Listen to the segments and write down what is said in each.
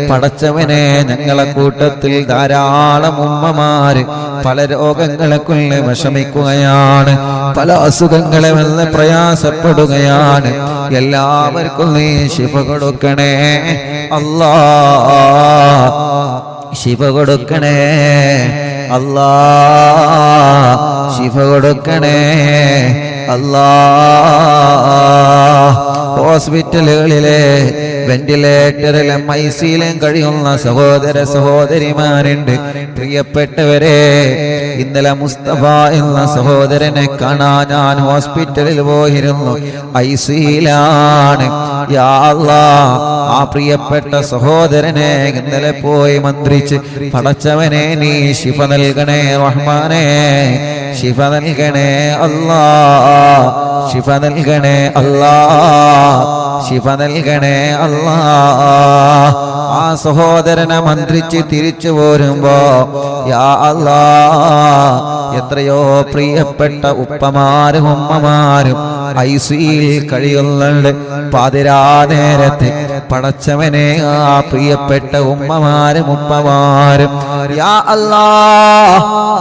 പടച്ചവനെ ഞങ്ങളെ കൂട്ടത്തിൽ ധാരാളം ഉമ്മമാര് പല രോഗങ്ങളെ കൊണ്ട് വിഷമിക്കുകയാണ്, പല അസുഖങ്ങളെ വന്ന് പ്രയാസപ്പെടുകയാണ്. എല്ലാവർക്കും നീ ശിഫ കൊടുക്കണേ അല്ലാ, ശിഫ കൊടുക്കണേ അല്ലാ, ശിഫ കൊടുക്കണേ അല്ലാ. ഹോസ്പിറ്റലുകളിലെ വെന്റിലേറ്ററിലും ഐസിയിലും കഴിയുന്ന സഹോദര സഹോദരിമാരുണ്ട്. പ്രിയപ്പെട്ടവരെ, ഇന്നലെ മുസ്തഫ എന്ന സഹോദരനെ കാണാൻ ഞാൻ ഹോസ്പിറ്റലിൽ പോയിരുന്നു, ഐസിയിലാണ്. യാ അല്ലാഹ്, ആ പ്രിയപ്പെട്ട സഹോദരനെ ഇന്നലെ പോയി മന്ത്രിച്ച്, പടച്ചവനെ നീ ശിഫ നൽകണേ റഹ്മാനേ, ശിഫ നൽകണേ അല്ലാ, ശിഫ നൽകണേ അല്ലാ, ശിഫ നൽകണേ അല്ലാ. ആ സഹോദരനെ മന്ത്രിച്ച് തിരിച്ചു പോരുമ്പോ യാ അല്ലാ, എത്രയോ പ്രിയപ്പെട്ട ഉപ്പമാരും ഉമ്മമാരും ഐസിയിൽ കഴിയുന്നുണ്ട്. പാതിരാ നേരത്തെ പടച്ചവനെ ആ പ്രിയപ്പെട്ട ഉമ്മമാരും ഉപ്പമാരും യാ അല്ലാ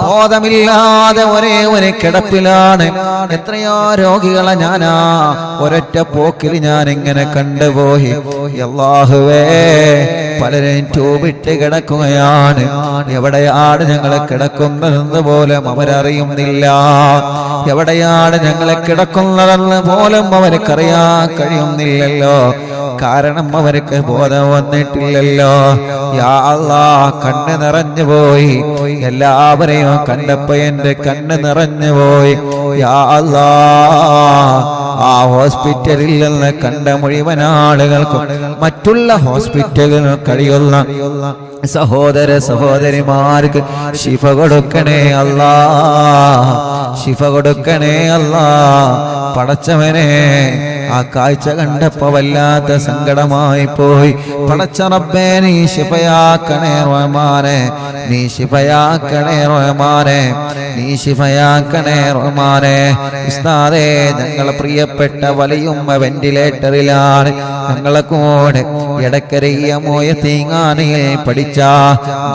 ബോധമില്ലാതെ ഒരേ ഒരു കിടപ്പിലാണ്. എത്രയോ രോഗികളെ ഞാനാ ഒരൊറ്റ പോക്കിൽ ഞാൻ ഇങ്ങനെ കണ്ടുപോയി. അല്ലാഹുവേ, പലരും ട്യൂബിട്ട് കിടക്കുകയാണ്. എവിടെയാണ് ഞങ്ങളെ കിടക്കുന്നതെന്ന് പോലും അവരറിയുന്നില്ല, എവിടെയാണ് ഞങ്ങളെ കിടക്കുന്നതെന്ന് പോലും അവർക്കറിയാൻ കഴിയുന്നില്ലല്ലോ. കാരണം അവർക്ക് ബോധം വന്നിട്ടില്ലല്ലോ. യാ അല്ലാഹ്, കണ്ണ് നിറഞ്ഞു പോയി. എല്ലാവരെയും കണ്ടപ്പോ എന്റെ കണ്ണ് നിറഞ്ഞു പോയി. യാ അല്ലാഹ്, ആ ഹോസ്പിറ്റലിൽ നിന്ന് കണ്ട മുഴുവൻ ആളുകൾക്കും മറ്റുള്ള ഹോസ്പിറ്റലുകളിൽ കഴിയുന്ന സഹോദര സഹോദരിമാർക്ക് ശിഫ കൊടുക്കണേ അല്ലാ, ശിഫ കൊടുക്കണേ അല്ലാ. പടച്ചവനെ, ആ കാഴ്ച കണ്ടപ്പോ വല്ലാത്ത സങ്കടമായി പോയി. പടച്ച റബ്ബേ, നീ ശിഫയാക്കണേ റഹ്മാനെ, നീ ശിഫയാക്കണേ റഹ്മാനെ, നീ ശിഫയാക്കണേ റഹ്മാനെ. ഉസ്താദേ, ഞങ്ങളെ പ്രിയപ്പെട്ട വലിയുമ്മ വെന്റിലേറ്ററിലാണ്. ഞങ്ങളെ കൂടെ എടക്കരയ്യ മോയ തീങ്ങാനയിൽ പഠിച്ച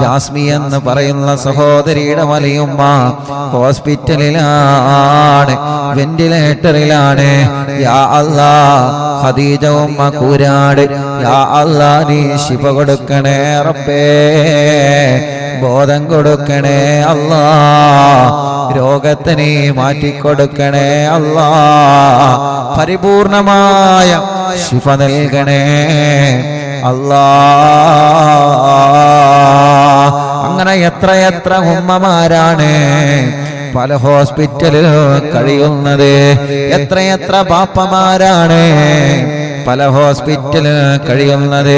ജാസ്മി എന്ന് പറയുന്ന സഹോദരിയുടെ വലിയുമ്മ ഹോസ്പിറ്റലിലാണ്, വെന്റിലേറ്ററിലാണ്. യാ അല്ലാഹ്, ഖദീജ ഉമ്മ കൂരാട്, യാ അല്ലാഹ്, നീ ശിഫ കൊടുക്കണേ റബ്ബേ, ബോധം കൊടുക്കണേ അല്ലാ, രോഗത്തെ നീ മാറ്റിക്കൊടുക്കണേ അല്ലാ, പരിപൂർണമായ ശിഫ നൽകണേ അല്ലാ. അങ്ങനെ എത്രയെത്ര ഉമ്മമാരാണ് പല ഹോസ്പിറ്റലിലും കഴിയുന്നത്, എത്രയെത്ര ബാപ്പമാരാണ് പല ഹോസ്പിറ്റലിൽ കഴിയുന്നത്.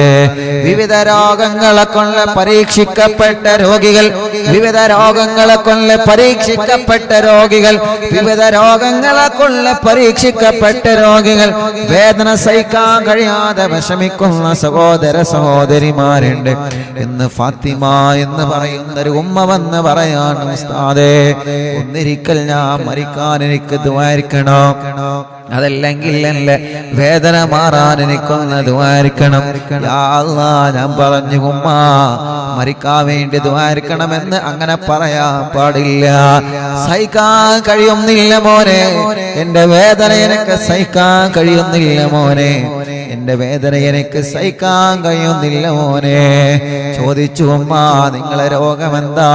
വിവിധ രോഗങ്ങളെ കൊണ്ട് പരീക്ഷിക്കപ്പെട്ട രോഗികൾ, വിവിധ രോഗങ്ങളെ കൊണ്ട് പരീക്ഷിക്കപ്പെട്ട രോഗികൾ, വിവിധ രോഗങ്ങളെ കൊണ്ട് പരീക്ഷിക്കപ്പെട്ട രോഗികൾ, വേദന സഹിക്കാൻ കഴിയാതെ വിഷമിക്കുന്ന സഹോദര സഹോദരിമാരുണ്ട്. ഇന്ന് ഫാത്തിമ എന്ന് പറയുന്ന ഒരു ഉമ്മ വന്ന് പറയാണ്, ഉസ്താദേ, ഒന്നിരിക്കൽ ഞാൻ മരിക്കാൻ എനിക്ക് ദുആയിരിക്കണം, അതല്ലെങ്കിൽ എന്റെ വേദന മാറാൻ എനിക്കൊന്ന് ദുആയിരിക്കണം. യാ അല്ലാഹ്, ഞാൻ പറഞ്ഞു ഉമ്മ മരിക്കാൻ വേണ്ടി ദുആയിരിക്കണമെന്ന് അങ്ങനെ പറയാൻ പാടില്ല. സഹിക്കാൻ കഴിയുന്നില്ല മോനെ, എന്റെ വേദന എനിക്ക് സഹിക്കാൻ കഴിയുന്നില്ല മോനെ, എന്റെ വേദന എനിക്ക് സഹിക്കാൻ കഴിയുന്നില്ല മോനെ. ചോദിച്ചു, ഉമ്മ നിങ്ങളെ രോഗമെന്താ?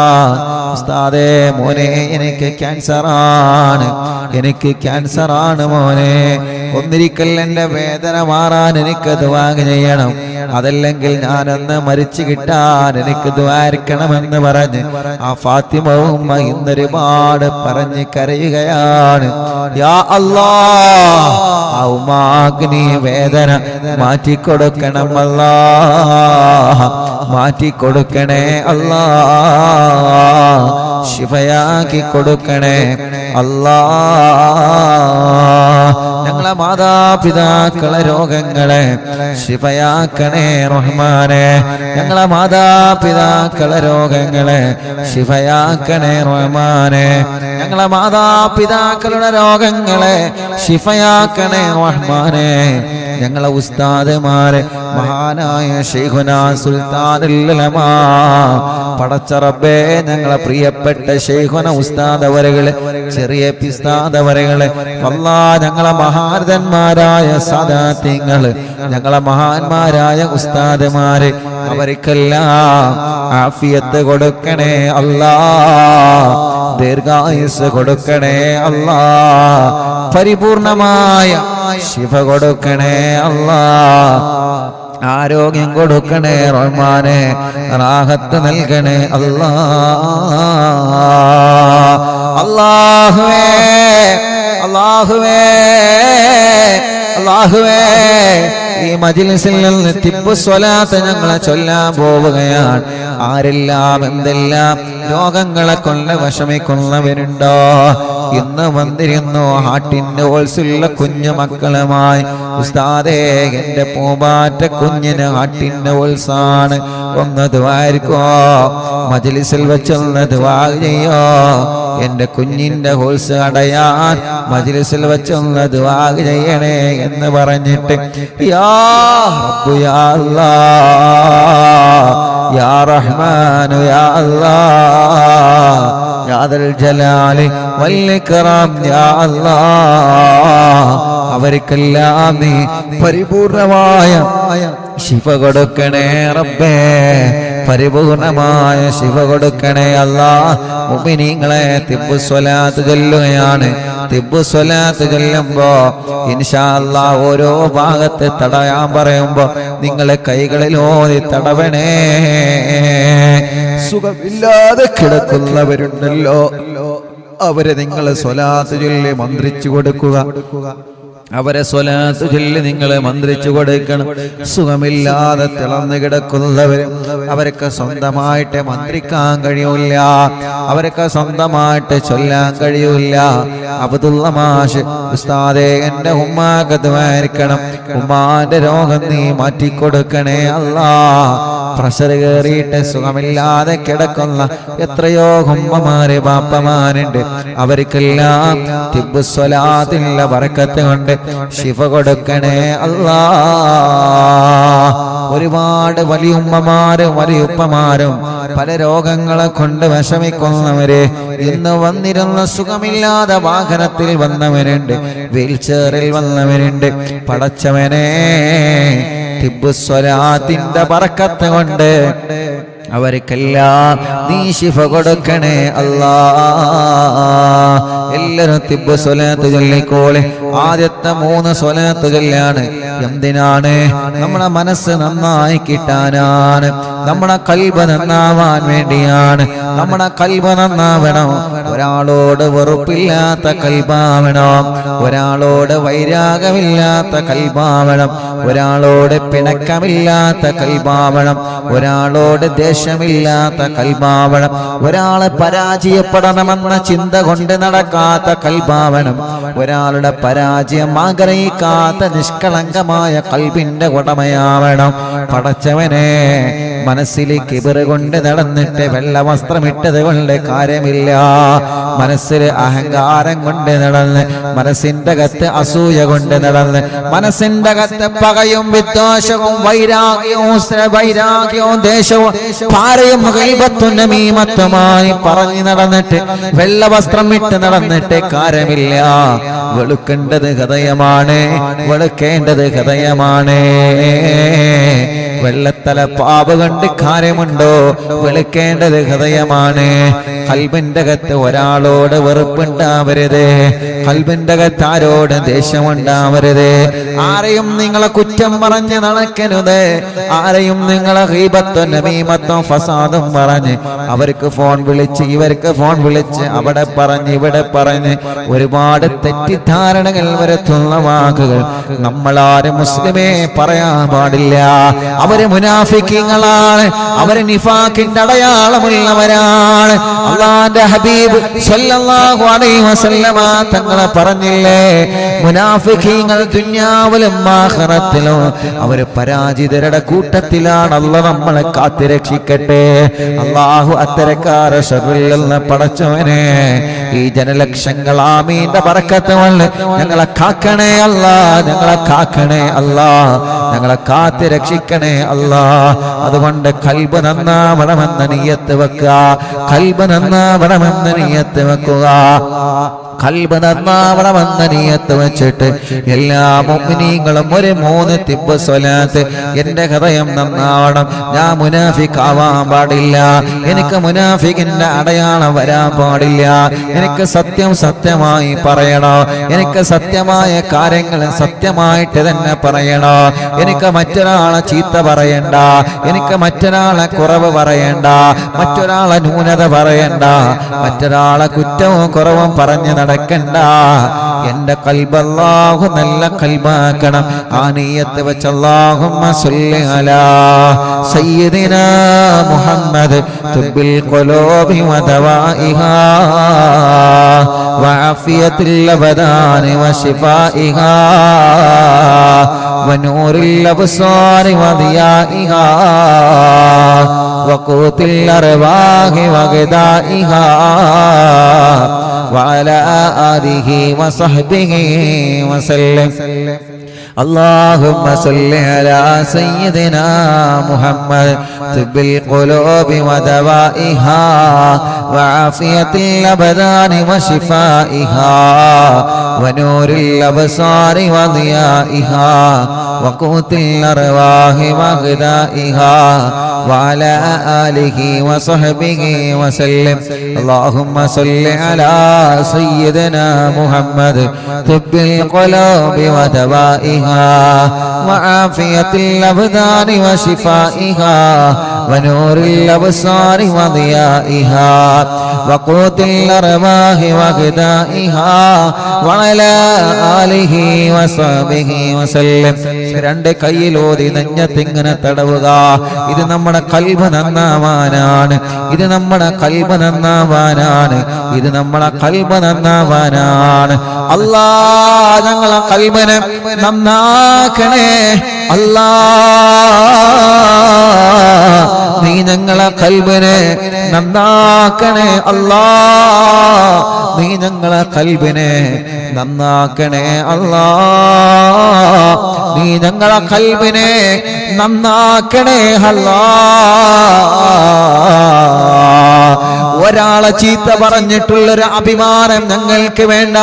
ഉസ്താദേ, മോനെ എനിക്ക് ക്യാൻസറാണ്, എനിക്ക് ക്യാൻസറാണ് മോനെ. ഒന്നിരിക്കൽ എന്റെ വേദന മാറാൻ എനിക്ക് ദുആ ചെയ്യണം, അതല്ലെങ്കിൽ ഞാനൊന്ന് മരിച്ചു കിട്ടാൻ എനിക്ക് ദുആയിരിക്കണമെന്ന് പറഞ്ഞ് ആ ഫാത്തിമ ഉമ്മ ഇന്നൊരുപാട് പറഞ്ഞ് കരയുകയാണ്. യാ അല്ലാഹ്, ആ ഉമ്മാക്ക് നീ വേദന മാറ്റിക്കൊടുക്കണം അല്ലാഹ്, മാറ്റിക്കൊടുക്കണേ അല്ലാഹ്, ശിഫയാക്കി കൊടുക്കണേ അല്ലാഹ്. ഞങ്ങളെ മാതാപിതാക്കളെ രോഗങ്ങളെ ശിഫയാക്കണേ റഹ്മാനെ, ഞങ്ങളെ മാതാപിതാക്കളെ രോഗങ്ങളെ ശിഫയാക്കണേ റഹ്മാനെ, ഞങ്ങളെ മാതാപിതാക്കളുടെ രോഗങ്ങളെ ശിഫയാക്കണേ റഹ്മാനെ. ഞങ്ങളെ ഉസ്താദുമാരെ മഹാനായ ശൈഖുനാ സുൽത്താനുൽ ഉലമാ പടച്ച റബ്ബേ ഞങ്ങളെ പ്രിയപ്പെട്ട ശൈഖുനാ ഉസ്താദ് അവരുകളെ ചെറിയ ഉസ്താദ് അവരുകളെ അല്ലാഹ് ഞങ്ങളെ മഹാരഥന്മാരായ സാദാത്യങ്ങള് ഞങ്ങളെ മഹാന്മാരായ ഉസ്താദുമാരെ അവർക്കെല്ലാം ആഫിയത്ത് കൊടുക്കണേ അല്ലാഹ്, ദീർഘായുസ് കൊടുക്കണേ അല്ലാഹ്, പരിപൂർണമായ ശിഫ കൊടുക്കണേ അല്ലാഹ്, ആരോഗ്യം കൊടുക്കണേ റഹ്മാനെ, റാഹത്ത് നൽകണേ അല്ലാഹ്. അല്ലാഹുവേ അല്ലാഹുവേ അല്ലാഹുവേ ഈ മജ്‌ലിസിൽ നിന്ന് തിബ്ബു സ്വലാത്ത് ഞങ്ങളെ ചൊല്ലാൻ പോവുകയാണ്. ആരെല്ലാം എന്തെല്ലാം രോഗങ്ങളെ കൊണ്ട് വിഷമിക്കുന്നവരുണ്ടോ ഇന്ന് വന്നിരുന്നു ഹാർട്ടിന്റെ ഓൾസുള്ള കുഞ്ഞു മക്കളുമായി. ഉസ്താദേ എന്റെ പൂമ്പാറ്റ കുഞ്ഞിന് ഹാർട്ടിന്റെ ഓൾസാണ്, ഒന്ന് ദുആയിരിക്കോ, മജ്‌ലിസിൽ വെച്ചൊന്ന് ദുആ ചെയ്യോ, എന്റെ കുഞ്ഞിന്റെ ഹോൾസ് അടയാൻ മജ്‌ലിസിൽ വെച്ചൊന്ന് ദുആ ചെയ്യണേ എന്ന് പറഞ്ഞിട്ട് യാ റബ്ബ് യാ അല്ലാഹ് യാ റഹ്മാൻ യാ അല്ലാഹ് യാ ദൽ ജലാലി വൽ ഇക്റാം യാ അല്ലാഹ് അവർക്കെല്ലാം നീ പരിപൂർണമായ ശിഫ കൊടുക്കണേ റബ്ബേ, പരിപൂർണമായ ശിഫ കൊടുക്കണേ അല്ലാഹ്. മുഅ്മിനീങ്ങളെ തിബ്ബു സ്വലാത്ത് ചൊല്ലുകയാണ്. തിബ്ബു സ്വലാത്ത് ചൊല്ലുമ്പോ ഇൻഷാ അല്ലാഹ് ഓരോ ഭാഗത്ത് തടയാൻ പറയുമ്പോ നിങ്ങളെ കൈകളിൽ ഓതി തടവണേ. സുഖമില്ലാതെ കിടക്കുന്നവരുണ്ടല്ലോ അവരെ നിങ്ങൾ സ്വലാത്ത് ചൊല്ലി മന്ത്രിച്ചു കൊടുക്കുക, അവരെ സ്വലാത്ത് ചൊല്ലി നിങ്ങൾ മന്ത്രിച്ചു കൊടുക്കണം. സുഖമില്ലാതെ തിളർന്നു കിടക്കുന്നവരും അവർക്ക് സ്വന്തമായിട്ട് മന്ത്രിക്കാൻ കഴിയൂല, അവർക്ക് സ്വന്തമായിട്ട് ചൊല്ലാൻ കഴിയൂല. അബ്ദുള്ള മാഷ് ഉസ്താദേ എന്റെ ഉമ്മാക്ക് ദുആയിരിക്കണം, ഉമ്മാന്റെ രോഗം നീ മാറ്റിക്കൊടുക്കണേ അല്ലാഹ്. പ്രഷർ കയറിയിട്ട് സുഖമില്ലാതെ കിടക്കുന്ന എത്രയോ ഉമ്മമാര് ബാപ്പമാരുണ്ട്, അവർക്കെല്ലാം തിബ്ബു സ്വലാത്തിനുള്ള ബറക്കത്ത് കൊണ്ട് ശിഫ കൊടുക്കണേ അല്ലാഹ്. ഒരുപാട് വലിയ ഉമ്മമാരും വലിയ ഉപ്പമാരും പല രോഗങ്ങളെ കൊണ്ട് വിഷമിക്കുന്നവര് ഇന്ന് വന്നിരുന്ന സുഖമില്ലാതെ വാഹനത്തിൽ വന്നവരുണ്ട്, വീൽ ചെയറിൽ വന്നവരുണ്ട്. പടച്ചവനെ തിബ്ബു സ്വലാത്തിന്റെ ബറക്കത്ത് കൊണ്ട് അവർക്കെല്ലാം നീ ശിഫ കൊടുക്കണേ അല്ലാഹ്. എല്ലാവരും തിബ്ബു സ്വലാത്ത് ചൊല്ലിക്കോളെ. ആദ്യത്തെ 3 സ്വലാത്ത് ചൊല്ലാണ്. എന്തിനാണ്? നമ്മുടെ മനസ്സ് നന്നായി കിട്ടാനാണ്, നമ്മുടെ കൽബ് നന്നാവാൻ വേണ്ടിയാണ്. നമ്മുടെ കൽബ് നന്നാവണം, ഒരാളോട് വെറുപ്പില്ലാത്ത കൽബാവണം, ഒരാളോട് വൈരാഗമില്ലാത്ത കൽബാവണം, ഒരാളോട് പിണക്കമില്ലാത്ത കൽബാവണം, ഒരാളോട് ദേഷ്യമില്ലാത്ത കൽബാവണം, ഒരാളെ പരാജയപ്പെടണമെന്ന ചിന്ത കൊണ്ട് നടക്കാത്ത കൽബാവണം, ഒരാളുടെ പരാജയം ആഗ്രഹിക്കാത്ത നിഷ്കളങ്കമായ കൽബിന്റെ ഉടമയാവണം. പടച്ചവനെ മനസ്സിൽ കിബറ് കൊണ്ട് നടന്നിട്ട് വെള്ള വസ്ത്രമിട്ടത് കൊണ്ട് കാര്യമില്ല, മനസ്സിൽ അഹങ്കാരം കൊണ്ട് നടന്ന്, മനസ്സിന്റെ അകത്ത് അസൂയ കൊണ്ട് നടന്ന്, മനസ്സിന്റെ അകത്ത് പകയും വിദ്വേഷവും വൈരാഗ്യവും ദേശവും പാരയും ഗൈബത്തും നമീമത്തുമായി പറഞ്ഞു നടന്നിട്ട് വെള്ള വസ്ത്രം ഇട്ട് നടന്നിട്ട് കാര്യമില്ല. വെളുക്കേണ്ടത് ഹൃദയമാണ്, വെളുക്കേണ്ടത് ഹൃദയമാണ്. വെള്ളത്തല പാപ് കണ്ട് കാര്യമുണ്ടോ? വെളുക്കേണ്ടത് ഹൃദയമാണ്. കൽബിന്റെ അകത്ത് ഒരാളോട് വെറുപ്പുണ്ടാവരുത്, കൽബിന്റെ അകത്ത് ആരോട് ദേഷ്യമുണ്ടാവരുത്. ആരെയും നിങ്ങളെ കുറ്റം പറഞ്ഞ് നടക്കരുത്, ആരെയും നിങ്ങളെ ഗീബത്തും നമീമത്തും ഫസാദും പറഞ്ഞ് അവർക്ക് ഫോൺ വിളിച്ച് ഇവർക്ക് ഫോൺ വിളിച്ച് അവിടെ പറഞ്ഞ് ഇവിടെ പറഞ്ഞ് ഒരുപാട് തെറ്റിദ്ധാരണകൾ വരുത്തുന്ന വാക്കുകൾ നമ്മളാരും മുസ്ലിമേ പറയാൻ പാടില്ല. അവര് മുനാഫിക്കീങ്ങളാണ്, അവര് നിഫാഖിന്റെ അടയാളമുള്ളവരാണ്. അല്ലാഹുവിന്റെ ഹബീബ് സ്വല്ലല്ലാഹു അലൈഹി വസല്ലമ തങ്ങളെ പറഞ്ഞില്ലേ, മുനാഫിക്കീങ്ങൾ ദുനിയാവിലും ആഖിറത്തിലും അവര് പരാജിതരുടെ കൂട്ടത്തിലാണ്. അല്ലാഹു നമ്മളെ കാത്തുരക്ഷിക്കട്ടെ. അല്ലാഹു അത്തരക്കാരെ ശർറിൽ നിന്ന് പടച്ചവനെ ഈ ജനലക്ഷങ്ങൾ ആമീന്റെ ബറക്കത്ത് കൊണ്ട് ഞങ്ങളെ കാക്കണേ അല്ലാ, ഞങ്ങളെ കാക്കണേ അല്ലാ, ഞങ്ങളെ കാത്ത് രക്ഷിക്കണേ അല്ലാ. അതുകൊണ്ട് ഖൽബ് നന്നാവണമെന്ന നിയ്യത്ത് വെക്കുക, ഖൽബ് നന്നാവണമെന്ന നിയ്യത്ത് വെക്കുക, ഖൽബ് നന്നാവണമെന്ന നിയ്യത്ത് വെച്ചിട്ട് എല്ലാ മുഅ്മിനീങ്ങളും ഒരു 3 തിബ്ബ് സ്വലാത്ത്. എന്റെ ഹൃദയം നന്നാവണം, ഞാൻ മുനാഫിക്കാവാൻ പാടില്ല, എനിക്ക് മുനാഫിക്കിന്റെ അടയാളം വരാൻ പാടില്ല, എനിക്ക് സത്യം സത്യമായി പറയണോ, എനിക്ക് സത്യമായ കാര്യങ്ങൾ സത്യമായിട്ട് തന്നെ പറയണോ, എനിക്ക് മറ്റൊരാളെ ചീത്ത പറയണ്ട, എനിക്ക് മറ്റൊരാളെ കുറവ് പറയണ്ട, മറ്റൊരാളെ ന്യൂനത പറയണ്ട, മറ്റൊരാളെ കുറ്റവും കുറവും പറഞ്ഞു നടക്കണ്ട. എന്റെ ഖൽബ് അല്ലാഹു നല്ല ഖൽബാക്കണം. ആ നിയ്യത്ത് വെച്ച് അല്ലാഹുമ്മ സ്വല്ലി അലാ സയ്യിദിനാ മുഹമ്മദ് തുബ്ബിൽ ഖുലൂബി വദവാഇഹാ വഅഫിയത്തിൽ അബദാനി വശിഫാഇഹാ വനൂറിൽ അബ്സാരി വദിയാഇഹാ വഖൂത്തിൽ അർവാഹി വഗദാഇഹാ وعلى آله وصحبه وسلم. اللهم صل على سيدنا محمد طب القلوب ودوائها وعافية الأبدان وشفائها ونور الأبصار وضيائها وقوت الأرواح وغذائها وعلى آله وصحبه وسلم. اللهم صل على سيدنا محمد طب القلوب ودوائها وعافية الأبدان وشفائها ونور الأبصار وضيائها وقوت الأرواح وغذائها وعلى آله وصحبه وسلم. രണ്ട് കൈയിലോതി നെഞ്ഞത്തിങ്ങനെ തടവുക. ഇത് നമ്മുടെ ഖൽബ് നന്നാവാനാണ്, ഇത് നമ്മുടെ ഖൽബ് നന്നാവാനാണ്, ഇത് നമ്മുടെ ഖൽബ് നന്നാവാനാണ്. അല്ലാ ഞങ്ങളെ ഖൽബിനെ നന്നാക്കണേ അല്ലാ, നീ ഞങ്ങളെ ഖൽബിനെ നന്നാക്കണേ അല്ലാ, നീ ഞങ്ങളെ ഖൽബിനെ നന്നാക്കണേ അല്ലാ, നീ ഞങ്ങളെ ഖൽബിനെ നന്നാക്കണേ അല്ലാ. ഒരാളെ ചീത്ത പറഞ്ഞിട്ടുള്ളൊരു അഭിമാനം ഞങ്ങൾക്ക് വേണ്ട,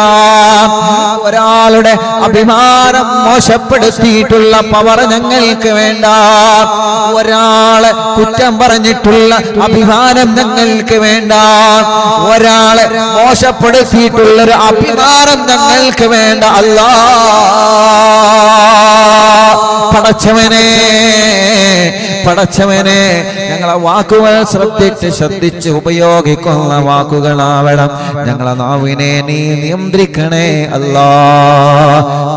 ഒരാളുടെ അഭിമാനം മോശപ്പെടുത്തിയിട്ടുള്ള പവർ ഞങ്ങൾക്ക് വേണ്ട, ഒരാളെ കുറ്റം പറഞ്ഞിട്ടുള്ള അഭിമാനം ഞങ്ങൾക്ക് വേണ്ട, ഒരാളെ മോശപ്പെടുത്തിയിട്ടുള്ളൊരു അഭിമാനം ഞങ്ങൾക്ക് വേണ്ട. അല്ലാ പടച്ചവനെ, പടച്ചവനെ ഞങ്ങളെ വാക്കുകൾ ശ്രദ്ധിച്ച് ഉപയോഗിക്കുന്ന വാക്കുകളാവണം. ഞങ്ങളെ നാവിനെ നീ നിയന്ത്രിക്കണേ അല്ലാ.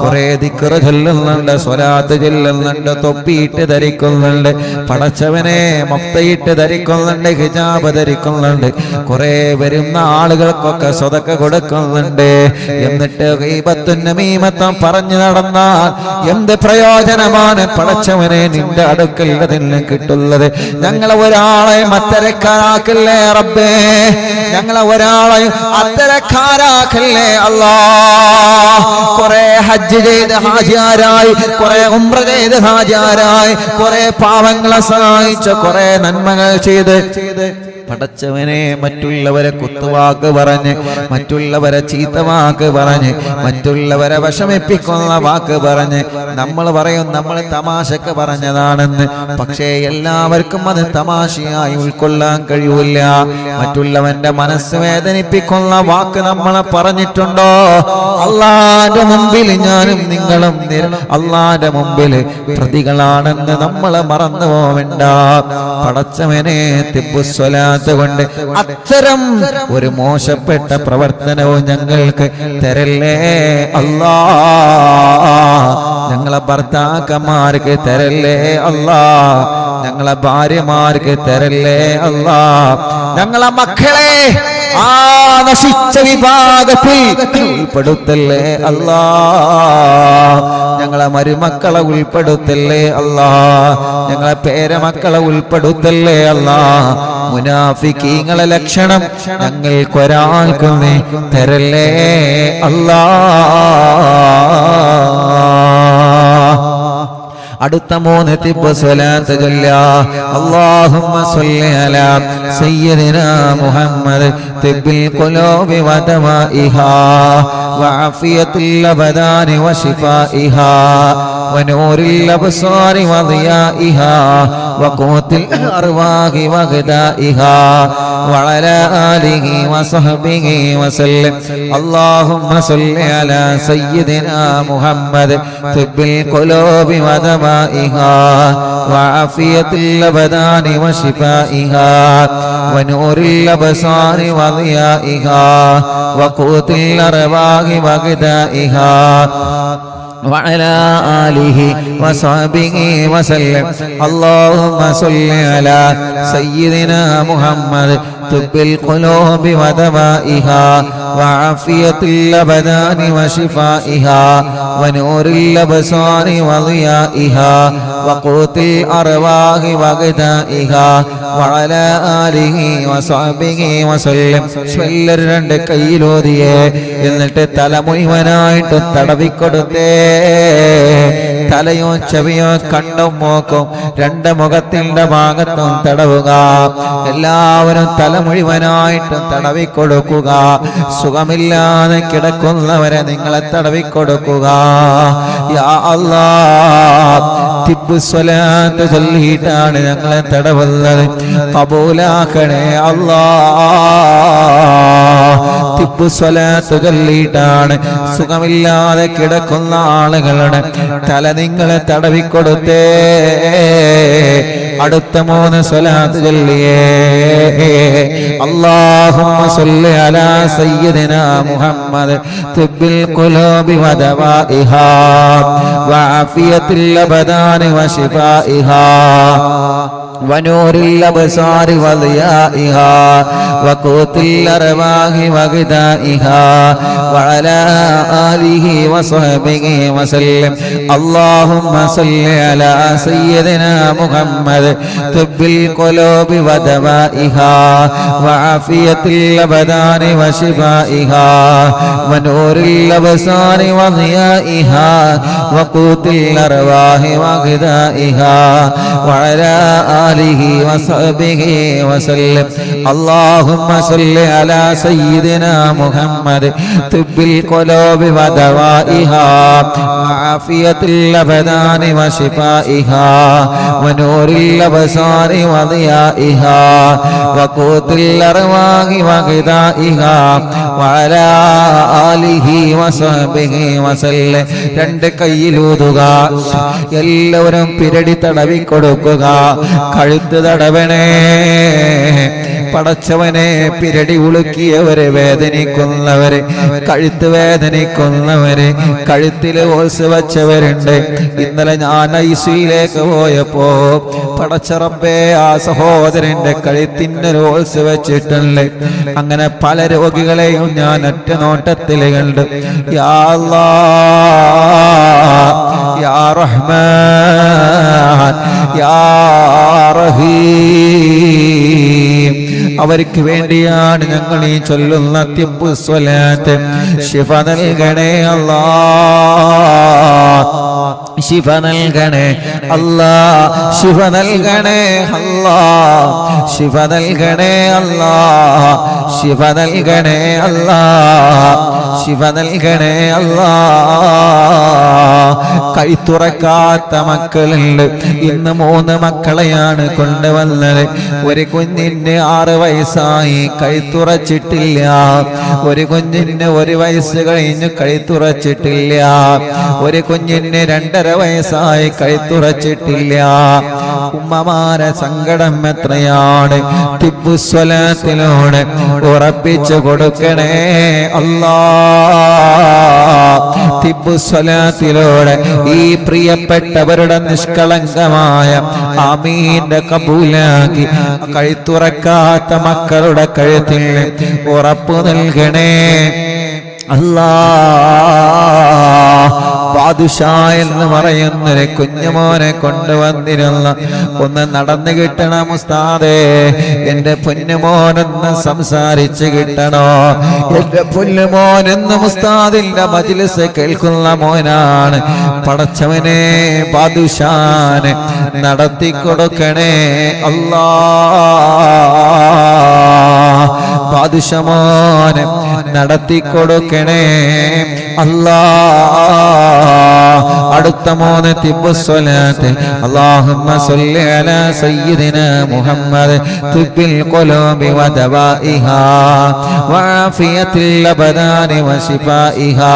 കുറെ ദിക്ർ ചൊല്ലുന്നുണ്ട്, സ്വലാത്ത് ചൊല്ലുന്നുണ്ട്, തൊപ്പിയിട്ട് ധരിക്കുന്നുണ്ട്, പടച്ചവനെ മഫ്തയിട്ട് ധരിക്കുന്നുണ്ട്, ഹിജാബ് ധരിക്കുന്നുണ്ട്, കുറെ വരുന്ന ആളുകൾക്കൊക്കെ സ്വതക്ക കൊടുക്കുന്നുണ്ട്. എന്നിട്ട് ഗീബത്തും നമീമത്തും പറഞ്ഞു നടന്നാൽ എന്ത് പ്രയോജനമാണ് പടച്ചവനെ നിന്റെ അടുക്കൽ അതിന് കിട്ടുള്ളത്? ഞങ്ങളെ ഒരാളെ അത്തരക്കാരാക്കല്ലേ റബ്ബേ, ഞങ്ങളെ ഒരാളെ അത്തരക്കാരാക്കല്ലേ അല്ലാ. കുറെ ഹജ്ജ് ചെയ്ത് ഹാജിയാരായി, കുറെ ഉംറ ചെയ്ത് ഹാജിയാരായി, കുറെ പാവങ്ങളെ സഹായിച്ച, കുറെ നന്മകൾ ചെയ്ത് പടച്ചവനെ മറ്റുള്ളവരെ കുത്തുവാക്ക് പറഞ്ഞ്, മറ്റുള്ളവരെ ചീത്തവാക്ക് പറഞ്ഞ്, മറ്റുള്ളവരെ വിഷമിപ്പിക്കുന്ന വാക്ക് പറഞ്ഞ് നമ്മൾ പറയും നമ്മൾ തമാശക്ക് പറഞ്ഞതാണെന്ന്. പക്ഷേ എല്ലാവർക്കും അത് തമാശയായി ഉൾക്കൊള്ളാൻ കഴിയൂല. മറ്റുള്ളവന്റെ മനസ്സ് വേദനിപ്പിക്കുന്ന വാക്ക് നമ്മളെ പറഞ്ഞിട്ടുണ്ടോ? അള്ളാന്റെ മുമ്പിൽ ഞാനും നിങ്ങളും അള്ളാന്റെ മുമ്പിൽ പ്രതികളാണെന്ന് നമ്മൾ മറന്നു പോവണ്ട. പടച്ചവനെ തിബ്ബുസ്വലാത്ത് സ്വലാത്ത് കൊണ്ട് അത്തരം ഒരു മോശപ്പെട്ട പ്രവർത്തനവും ഞങ്ങൾക്ക് തരല്ലേ അല്ലാ. ഞങ്ങളെ ഭർത്താക്കന്മാർക്ക് തരല്ലേ അല്ലാ. ഞങ്ങളെ ഭാര്യമാർക്ക് തരല്ലേ അല്ലാ. ഞങ്ങളെ മക്കളെ ആ നശിച്ച വിഭാഗത്തിൽ ഉൾപ്പെടുത്തല്ലേ അല്ലാ. ഞങ്ങളെ മരുമക്കളെ ഉൾപ്പെടുത്തല്ലേ അല്ലാ. ഞങ്ങളെ പേരമക്കളെ ഉൾപ്പെടുത്തല്ലേ അല്ലാ. മുനാഫിക്കീങ്ങളെ ലക്ഷണം ഞങ്ങൾക്കൊരാൾക്കും നീ തരല്ലേ അല്ലാ. അടുത്ത 3 തിബ്ബ് സ്വലാത്ത് ചൊല്ലാ. അല്ലാഹുമ്മ സ്വല്ലി അലാ സയ്യിദിനാ മുഹമ്മദ് തിബ്ബിൽ ഖുലൂബി വ ദവാഇഹാ വഅഫിയത്തുൽ അബദാനി വശിഫാഇഹാ വനൂറിൽ അബ്സാരി വദിയാഇഹാ വഖൂത്തിൽ അർവാഹി വഗദാഇഹാ വഅലാ ആലിഹി വസഹ്ബിഹി വസല്ലം. അല്ലാഹുമ്മ സ്വല്ലി അലാ സയ്യിദിനാ മുഹമ്മദ് തിബ്ബിൽ ഖുലൂബി വ ദവാഇഹാ വഅഫിയത്തുൽ അബദാനി വശിഫാഇഹാ വനൂറിൽ അബ്സാരി വദിയാഇഹാ വഖൂത്തിൽ അർവാഹി വഗദാഇഹാ وعلى آله وصحبه وسلم. اللهم صل على سيدنا محمد طب القلوب ودوائها وعافية الأبدان وشفائها ونور الأبصار وضيائها وقوت الأرواح وغذائها وعلى آله وصحبه وسلم. രണ്ട് കൈയിലോതിയേ എന്നിട്ട് തല മുഴുവനായിട്ട് തടവിക്കൊടുത്തേ. തലയോ ചെവിയോ കണ്ണും മൂക്കും 2 മുഖത്തിന്റെ ഭാഗത്തും തടവുക. എല്ലാവരും തല മുഴുവനായിട്ടും തടവിക്കൊടുക്കുക. സുഖമില്ലാതെ കിടക്കുന്നവരെ നിങ്ങളെ തടവിക്കൊടുക്കുക. യാ അല്ലാഹ്, തിബ്ബ് സ്വലാത്ത് ചൊല്ലിയിട്ടാണ് ഞങ്ങളെ തടവുന്നത്. കബൂലാക്കണേ അല്ലാഹ്. തിബ്ബ് സ്വലാത്ത് ചൊല്ലിയിട്ടാണ് സുഖമില്ലാതെ കിടക്കുന്ന ആളുകളുടെ തല നിങ്ങളെ തടവിക്കൊടുത്തേ. അടുത്ത 3 സ്വലാത്ത് ചൊല്ലിയേ. അല്ലാഹുമ്മ സ്വല്ലി അലാ സയ്യിദിനാ മുഹമ്മദ് തിബ്ബിൽ ഖുലൂബി വ ദവാഇഹാ വഅഫിയത്തുൽ അബദാനി വശിഫാഇഹാ ونور الأبصار وضيائها وقوت الأرواح وغذائها وعلى آله وصحبه وسلم. اللهم صل على سيدنا محمد طب القلوب ودوائها وعافية الأبدان وشفائها ونور الأبصار وضيائها وقوت الأرواح وغذائها وعلى آله وصحبه وسلم. اللهم صل على سيدنا محمد طب القلوب ودوائها وعافية الأبدان وشفائها ونور الأبصار وضيائها وقوت الأرواح وغذائها وعلى آله وصحبه وسلم. 2 കൈയിലൂതുക. എല്ലാവരും പിരടി തടവിക്കൊടുക്കുക. കഴുത്ത് തടവണേ. പടച്ചവനെ, പിരടി ഉളുക്കിയവരെ, വേദനിക്കുന്നവരെ, കഴുത്ത് വേദനിക്കുന്നവരെ, കഴുത്തില് ഓൾസ് വച്ചവരുണ്ട്. ഇന്നലെ ഞാൻ ഐസിയിലേക്ക് പോയപ്പോ പടച്ചറബേ, ആ സഹോദരന്റെ കഴുത്തിന് ഓൾസ് വെച്ചിട്ടുണ്ട്. അങ്ങനെ പല രോഗികളെയും ഞാൻ ഒറ്റ നോട്ടത്തിൽ കണ്ടു. യാ അല്ലാഹ്, യാ റഹ്മാൻ, യാ റഹീം, അവർക്ക് വേണ്ടിയാണ് ഞങ്ങൾ ഈ ചൊല്ലുന്ന തിബ്ബ് സ്വലാത്ത്. ശിഫ നൽകണേ അല്ലാഹ്, ശിഫ നൽകണേ അല്ലാഹ്, ശിഫ നൽകണേ അല്ലാഹ്, ശിഫ നൽകണേ അല്ലാഹ്, ശിഫ നൽകണേ അല്ലാഹ്. ശിവ നൽകണേ അല്ലാ. കൈത്തുറക്കാത്ത മക്കളുണ്ട്. ഇന്ന് 3 മക്കളെയാണ് കൊണ്ടുവന്നത്. ഒരു കുഞ്ഞിന് 6 വയസ്സായി, കൈത്തുറച്ചിട്ടില്ല. ഒരു കുഞ്ഞിന് 1 വയസ്സ് കഴിഞ്ഞ് കൈത്തുറച്ചിട്ടില്ല. ഒരു കുഞ്ഞിന് 2.5 വയസ്സായി, കൈത്തുറച്ചിട്ടില്ല. ഉമ്മമാരെ സങ്കടം എത്രയാണ്. തിബ്ബുസ്വലാത്തിലൂടെ ഉറപ്പിച്ചു കൊടുക്കണേ അല്ലാ. തിബ്ബുസ്വലാത്തിലൂടെ ഈ പ്രിയപ്പെട്ടവരുടെ നിഷ്കളങ്കമായ ആമീന്റെ കബൂലാക്കി കഴുത്തുറക്കാത്ത മക്കളുടെ കഴുത്തിൽ ഉറപ്പു നൽകണേ അല്ലാ. ബാദുഷാ എന്ന് പറയുന്നൊരു കുഞ്ഞുമോനെ കൊണ്ടുവന്നിരുന്ന ഒന്ന് നടന്നു കിട്ടണം ഉസ്താദേ. എന്റെ പൊന്നുമോനൊന്ന് സംസാരിച്ച് കിട്ടണോ. എന്റെ പൊന്നുമോനെന്ന് ഉസ്താദിന്റെ മജ്‌ലിസ് കേൾക്കുന്ന മോനാണ്. പടച്ചവനെ ബാദുഷാനെ നടത്തി കൊടുക്കണേ അല്ലാ. ബാദുഷാമോനെ നടത്തി കൊടുക്കണേ അല്ലാ. അടുത്ത 3 തിബ്ബുസ്വലാത്ത്. അല്ലാഹുമ്മ സ്വല്ലി അലാ സയ്യിദിനാ മുഹമ്മദ് തിബ്ബിൽ ഖുലൂബി വദവാഇഹാ വആഫിയത്തിൽ അബ്ദാനി വശിഫാഇഹാ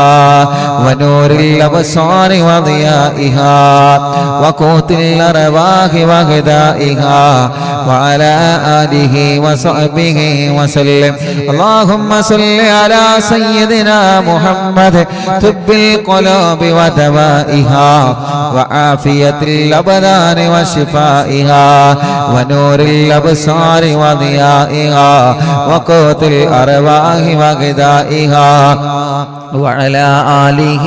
വനൂറിൽ അബ്സാരി വദിയാഇഹാ വഖൂത്തിൽ അർവാഹി വഗദാഇഹാ വഅലാ ആലിഹി വസഹ്ബിഹി വസല്ലം. അല്ലാഹുമ്മ സ്വല്ലി അലാ സയ്യിദിനാ മുഹമ്മദ് തിബ്ബിൽ ഖുലൂബി വദവാഇഹാ വആഫിയത്തിൽ അബ്ദാനി വശിഫാഇഹാ വനൂറിൽ അബ്സാരി വദിയാഇഹാ വഖൂത്തിൽ അർവാഹി വഗദാഇഹാ وعلى آله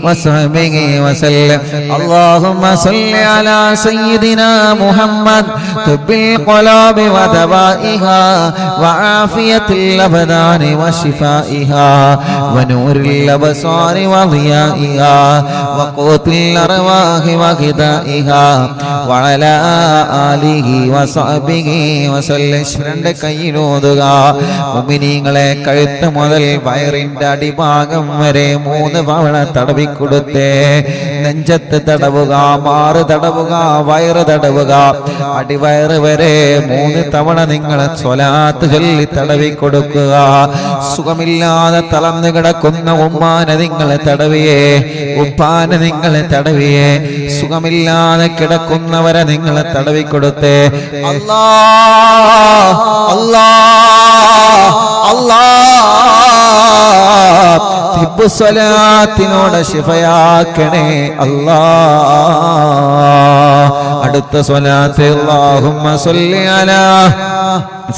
وصحبه وسلم. اللهم صل على سيدنا محمد طب القلوب ودوائها وعافية الأبدان وشفائها ونور الأبصار وضيائها وقوت الأرواح وغذائها وعلى آله وصحبه وسلم. രണ്ട് കൈയിലോതുക. മുഅ്മിനീങ്ങളെ കഴുത്ത് മുതൽ വയറിന്റെ അടിഭാഗം വരെ 3 തവണ തടവിക്കൊടുത്തേ. നെഞ്ചത്ത് തടവുക, മാറ് തടവുക, വയറ് തടവുക, അടിവയറ് വരെ 3 തവണ നിങ്ങൾ സ്വലാത്ത് ചൊല്ലി തടവിക്കൊടുക്കുക. സുഖമില്ലാതെ തളർന്നു കിടക്കുന്ന ഉമ്മാനെ നിങ്ങൾ തടവിയേ, ഉപ്പാനെ നിങ്ങൾ തടവിയേ. സുഖമില്ലാതെ കിടക്കുന്നവരെ നിങ്ങൾ തടവിക്കൊടുത്തേ. അല്ലാ അല്ലാ അല്ലാ. തിബ്ബുസ്വലാത്തിനോട് ശിഫയാക്കണേ അല്ലാ. അടുത്ത സ്വലാത്ത്. അല്ലാഹുമ്മ സ്വല്ലി അലാ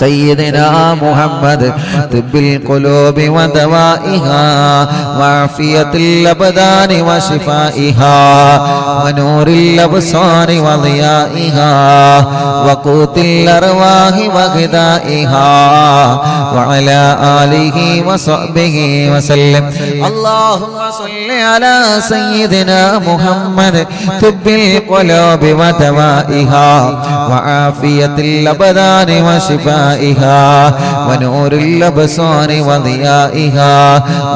سيدنا محمد طب القلوب ودوائها وعافية الأبدان وشفائها ونور الأبصار وضيائها وقوت الأرواح وغذائها وعلى آله وصحبه وسلم. اللهم صل على سيدنا محمد طب القلوب ودوائها وعافية الأبدان وشفائها ونور الأبصار وضيائها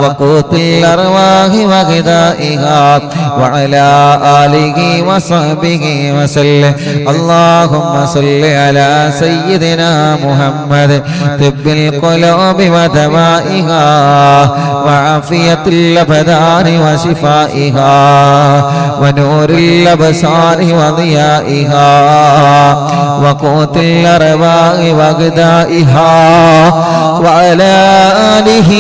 وقوت الأرواح وغذائها وعلى آله وصحبه وسلم. اللهم صل على سيدنا محمد طب القلوب ودوائها وعافية الأبدان وشفائها ونور الأبصار وضيائها وقوت الأرواح وغذائها وعلى آله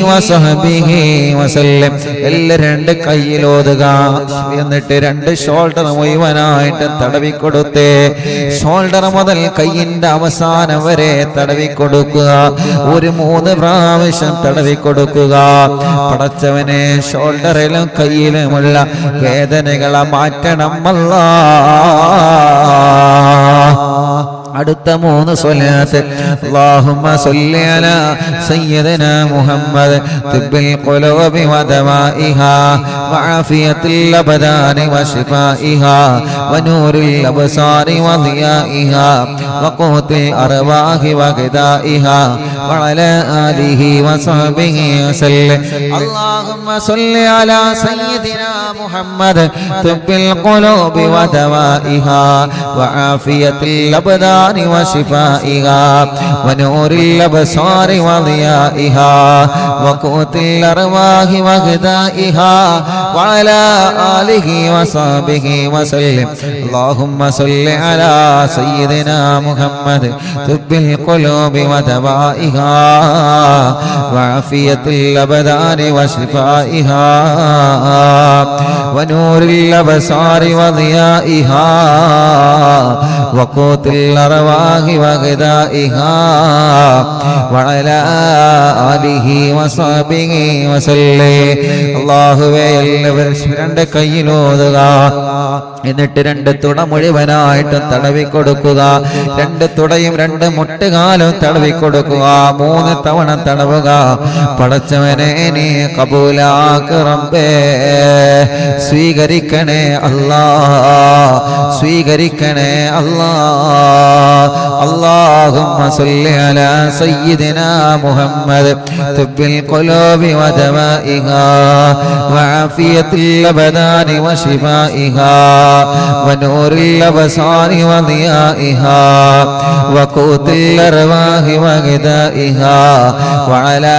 وصحبه وسلم. എല്ലാവരും 2 കൈയിലോതുക. എന്നിട്ട് 2 ഷോൾഡർ മുഴുവനായിട്ട് തടവിക്കൊടുത്തേ. ഷോൾഡർ മുതൽ കൈയിന്റെ അവസാനം വരെ തടവിക്കൊടുക്കുക. ഒരു 3 പ്രാവശ്യം തടവിക്കൊടുക്കുക. പടച്ചവനെ ഷോൾഡറിലും കൈയിലുമുള്ള വേദനകളെ മാറ്റണം അല്ലാഹ്. അടുത്ത 3 സ്വലാത്ത് അല്ലാഹുമ്മ സ്വല്ലി അലാ സയ്യിദിനാ മുഹമ്മദ് തിബ്ബിൽ ഖുലൂബി വദവാഇഹാ വആഫിയത്തിൽ അബ്ദാനി വശിഫാഇഹാ വനൂറിൽ അബ്സാരി വദിയാഇഹാ വഖൂത്തിൽ അർവാഹി വഗദാഇഹാ വഅലാ ആലിഹി വസഹ്ബിഹി വസല്ലം അല്ലാഹുമ്മ സ്വല്ലി അലാ സയ്യിദിനാ മുഹമ്മദ് തിബ്ബിൽ ഖുലൂബി വദവാഇഹാ വആഫിയത്തിൽ അബ്ദാനി وشفائها ونور الأبصار وضيائها وقوت الأرواح وغذائها وعلى آله وصحبه وسلم اللهم صل على سيدنا محمد طب القلوب ودوائها وعافية الأبدان وشفائها ونور الأبصار وضيائها وقوت الأرواح وغذائها وعلى آله وصحبه وسلم അല്ലാഹുവേ എല്ലാവരും രണ്ട് കൈയിലോതുക എന്നിട്ട് 2 തുട മുഴുവനായിട്ടും തടവി കൊടുക്കുക 2 തുടയും 2 മുട്ടുകാലും തടവി കൊടുക്കുക 3 തവണ തടവുക പടച്ചവനെ നീ കബൂലാക്ക് റബ്ബേ സ്വീകരിക്കണേ അല്ലാഹ് സ്വീകരിക്കണേ അല്ലാഹ് അല്ലാഹുമ്മ സ്വല്ലി അലാ സയ്യിദിനാ മുഹമ്മദ് തിബ്ബിൽ ഖുലൂബി വദവാഇഹാ വആഫിയത്തിൽ അബ്ദാനി വശിഫാഇഹാ ونور الأبصار وضيائها وقوت الأرواح وغذائها وعلى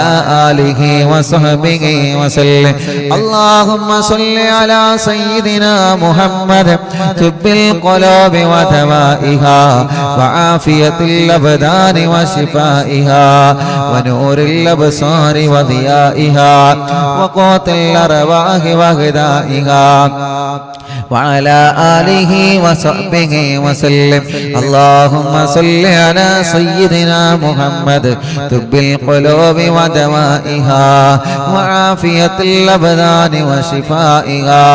آله وصحبه وسلم اللهم صل على سيدنا محمد طب القلوب ودوائها وعافية الأبدان وشفائها ونور الأبصار وضيائها وقوت الأرواح وغذائها وعلى آله وصحبه وسلم اللهم صل على سيدنا محمد طب القلوب ودوائها وعافية الأبدان وشفائها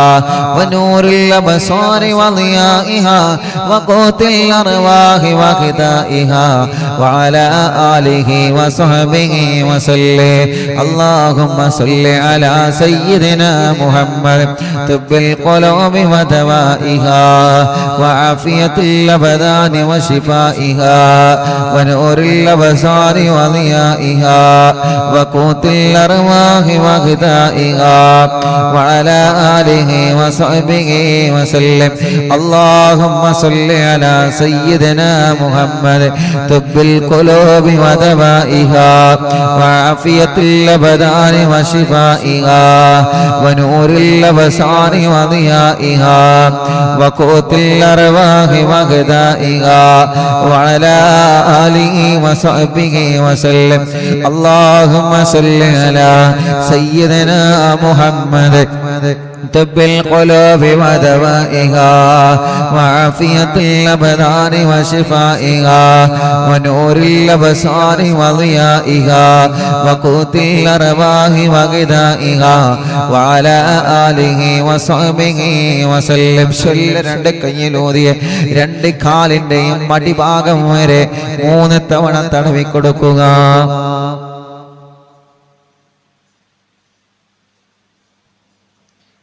ونور الأبصار وضيائها وقوت الأرواح وغذائها وعلى آله وصحبه وسلم اللهم صل على سيدنا محمد طب القلوب ودوائها وعافية الأبدان وشفائها ونور الأبصار وضيائها وقوت الأرواح وغذائها وعلى آله وصحبه وسلم اللهم صل على سيدنا محمد طب القلوب ودوائها وعافية الأبدان وشفائها ونور الأبصار وضيائها وقوت الأرواح وغذائها وعلى آله وصحبه وسلم اللهم صل على سيدنا محمد طب القلوب ودوائها وعافية الأبدان وشفائها ونور الأبصار وضيائها وقوت الأرواح وغذائها وعلى آله وصحبه وسلم صلى രണ്ട് കൈയിലൂതിയ 2 കാലിന്റെയും മടിഭാഗം വരെ 3 തവണ തടവി കൊടുക്കുക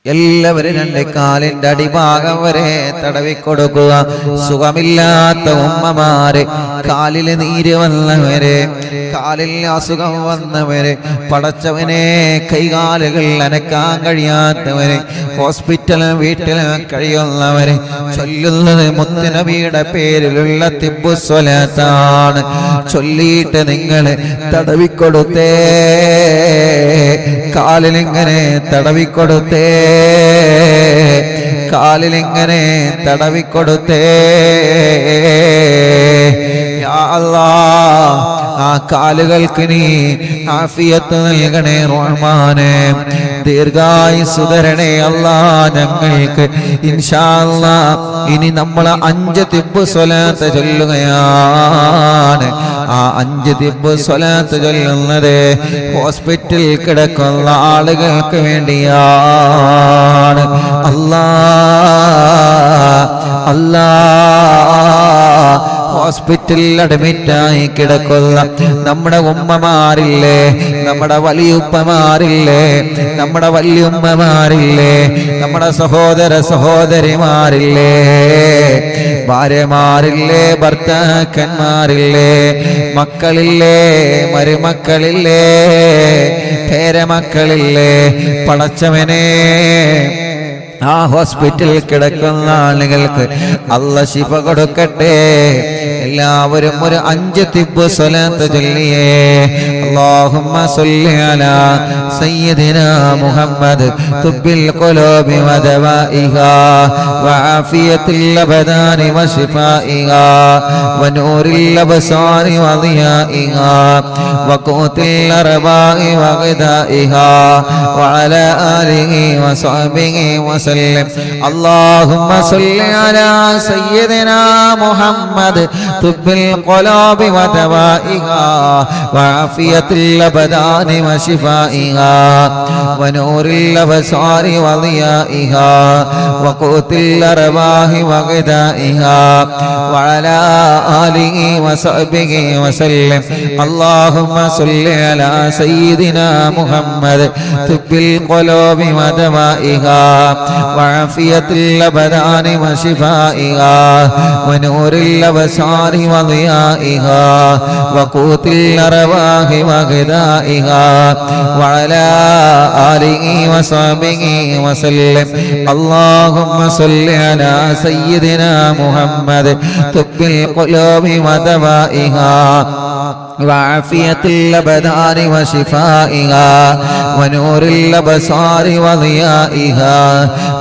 എല്ലാവരും 2 കാലിന്റെ അടിഭാഗം വരെ തടവി കൊടുക്കുക സുഖമില്ലാത്ത ഉമ്മമാരെ കാലിൽ നീര് വന്നവരെ കാലിൽ അസുഖം വന്നവരെ പടച്ചവനെ കൈകാലുകൾ അനക്കാൻ കഴിയാത്തവരെ ഹോസ്പിറ്റലും വീട്ടിലും കഴിയുന്നവരെ ചൊല്ലുന്നത് മുത്തുനബിയുടെ പേരിലുള്ള തിബ്ബു സ്വലാത്താണ് ചൊല്ലിയിട്ട് നിങ്ങൾ തടവിക്കൊടുത്തേ കാലിലിങ്ങനെ തടവിക്കൊടുത്തേ കാലിലിങ്ങനെ തടവിക്കൊടുത്തേ യാ അല്ലാഹ് ആ കാലുകൾക്ക് നീ ആഫിയത്ത് നൽകണേ റഹ്മാനേ ദീർഘായുസ്സ് തരണേ അല്ലാഹ് ഞങ്ങൾക്ക് ഇൻഷാ അല്ലാഹ് ഇനി നമ്മൾ 5 തിബ്ബ് സ്വലാത്ത് ചൊല്ലുകയാണ് ആ 5 തിബ്ബ് സ്വലാത്ത് ചൊല്ലുന്നത് ഹോസ്പിറ്റലിൽ കിടക്കുന്ന ആളുകൾക്ക് വേണ്ടിയാണ് അല്ലാഹ് അല്ലാഹ് ഹോസ്പിറ്റലിൽ അഡ്മിറ്റായി കിടക്കുന്ന നമ്മുടെ ഉമ്മമാരില്ലേ, നമ്മുടെ വലിയുപ്പമാരില്ലേ, നമ്മുടെ വല്യുമ്മമാരില്ലേ, നമ്മുടെ സഹോദര സഹോദരിമാരില്ലേ, ഭാര്യമാരില്ലേ, ഭർത്താക്കന്മാരില്ലേ, മക്കളില്ലേ, മരുമക്കളില്ലേ, പേരമക്കളില്ലേ, പടച്ചവനെ ആ ഹോസ്പിറ്റലിൽ കിടക്കുന്ന ആളുകൾക്ക് അല്ലാഹ് ശിഫ കൊടുക്കട്ടെ. എല്ലാവരും ഒരു 5 തിബ്ബ് സ്വലാത്ത് ചൊല്ലിയേ. അല്ലാഹുമ്മ സ്വല്ലി അലാ സയ്യിദിനാ മുഹമ്മദ് തുബ്ബിൽ ഖുലൂബി വദവാഇഹാ വആഫിയത്തിൽ അബദാനി വശിഫാഇഹാ വനൂറിൽ അബ്സാരി വദിയാഇഹാ വഖൂത്തിൽ അർബാഇ വഗദാഇഹാ വഅലാ ആലിഹി വസഹ്ബിഹി വസല്ലം. اللهم صل على سيدنا محمد طب القلوب ودوائها وعافية الأبدان وشفائها ونور الأبصار وضيائها وقوت الأرواح وغذائها وعلى آله وصحبه وسلم. اللهم صل على سيدنا محمد طب القلوب ودوائها وعافية الأبدان وشفائها ونور الأبصار وضيائها وقوت الأرواح وغذائها وعلى آله وصحبه وسلم. اللهم صل على سيدنا محمد طب القلوب ودوائها وعافية الأبدان وشفائها ونور الأبصار وضيائها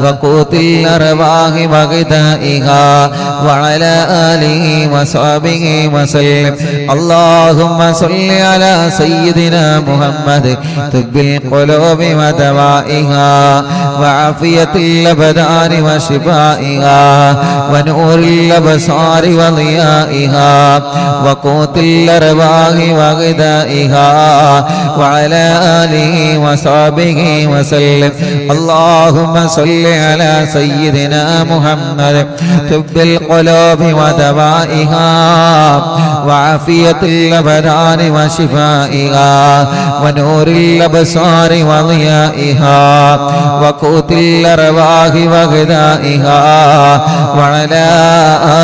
وقوت الأرواح وغذائها وعلى آله وصحبه وسلم. اللهم صل على سيدنا محمد طب القلوب ودوائها وعافية الأبدان وشفائها ونور الأبصار وضيائها وقوت الأرواح وغذائها وعلى آله وصحبه وسلم. اللهم صل على سيدنا محمد طب القلوب ودوائها وعافية الأبدان وشفائها ونور الأبصار وضيائها وقوت الأرواح وغذائها وعلى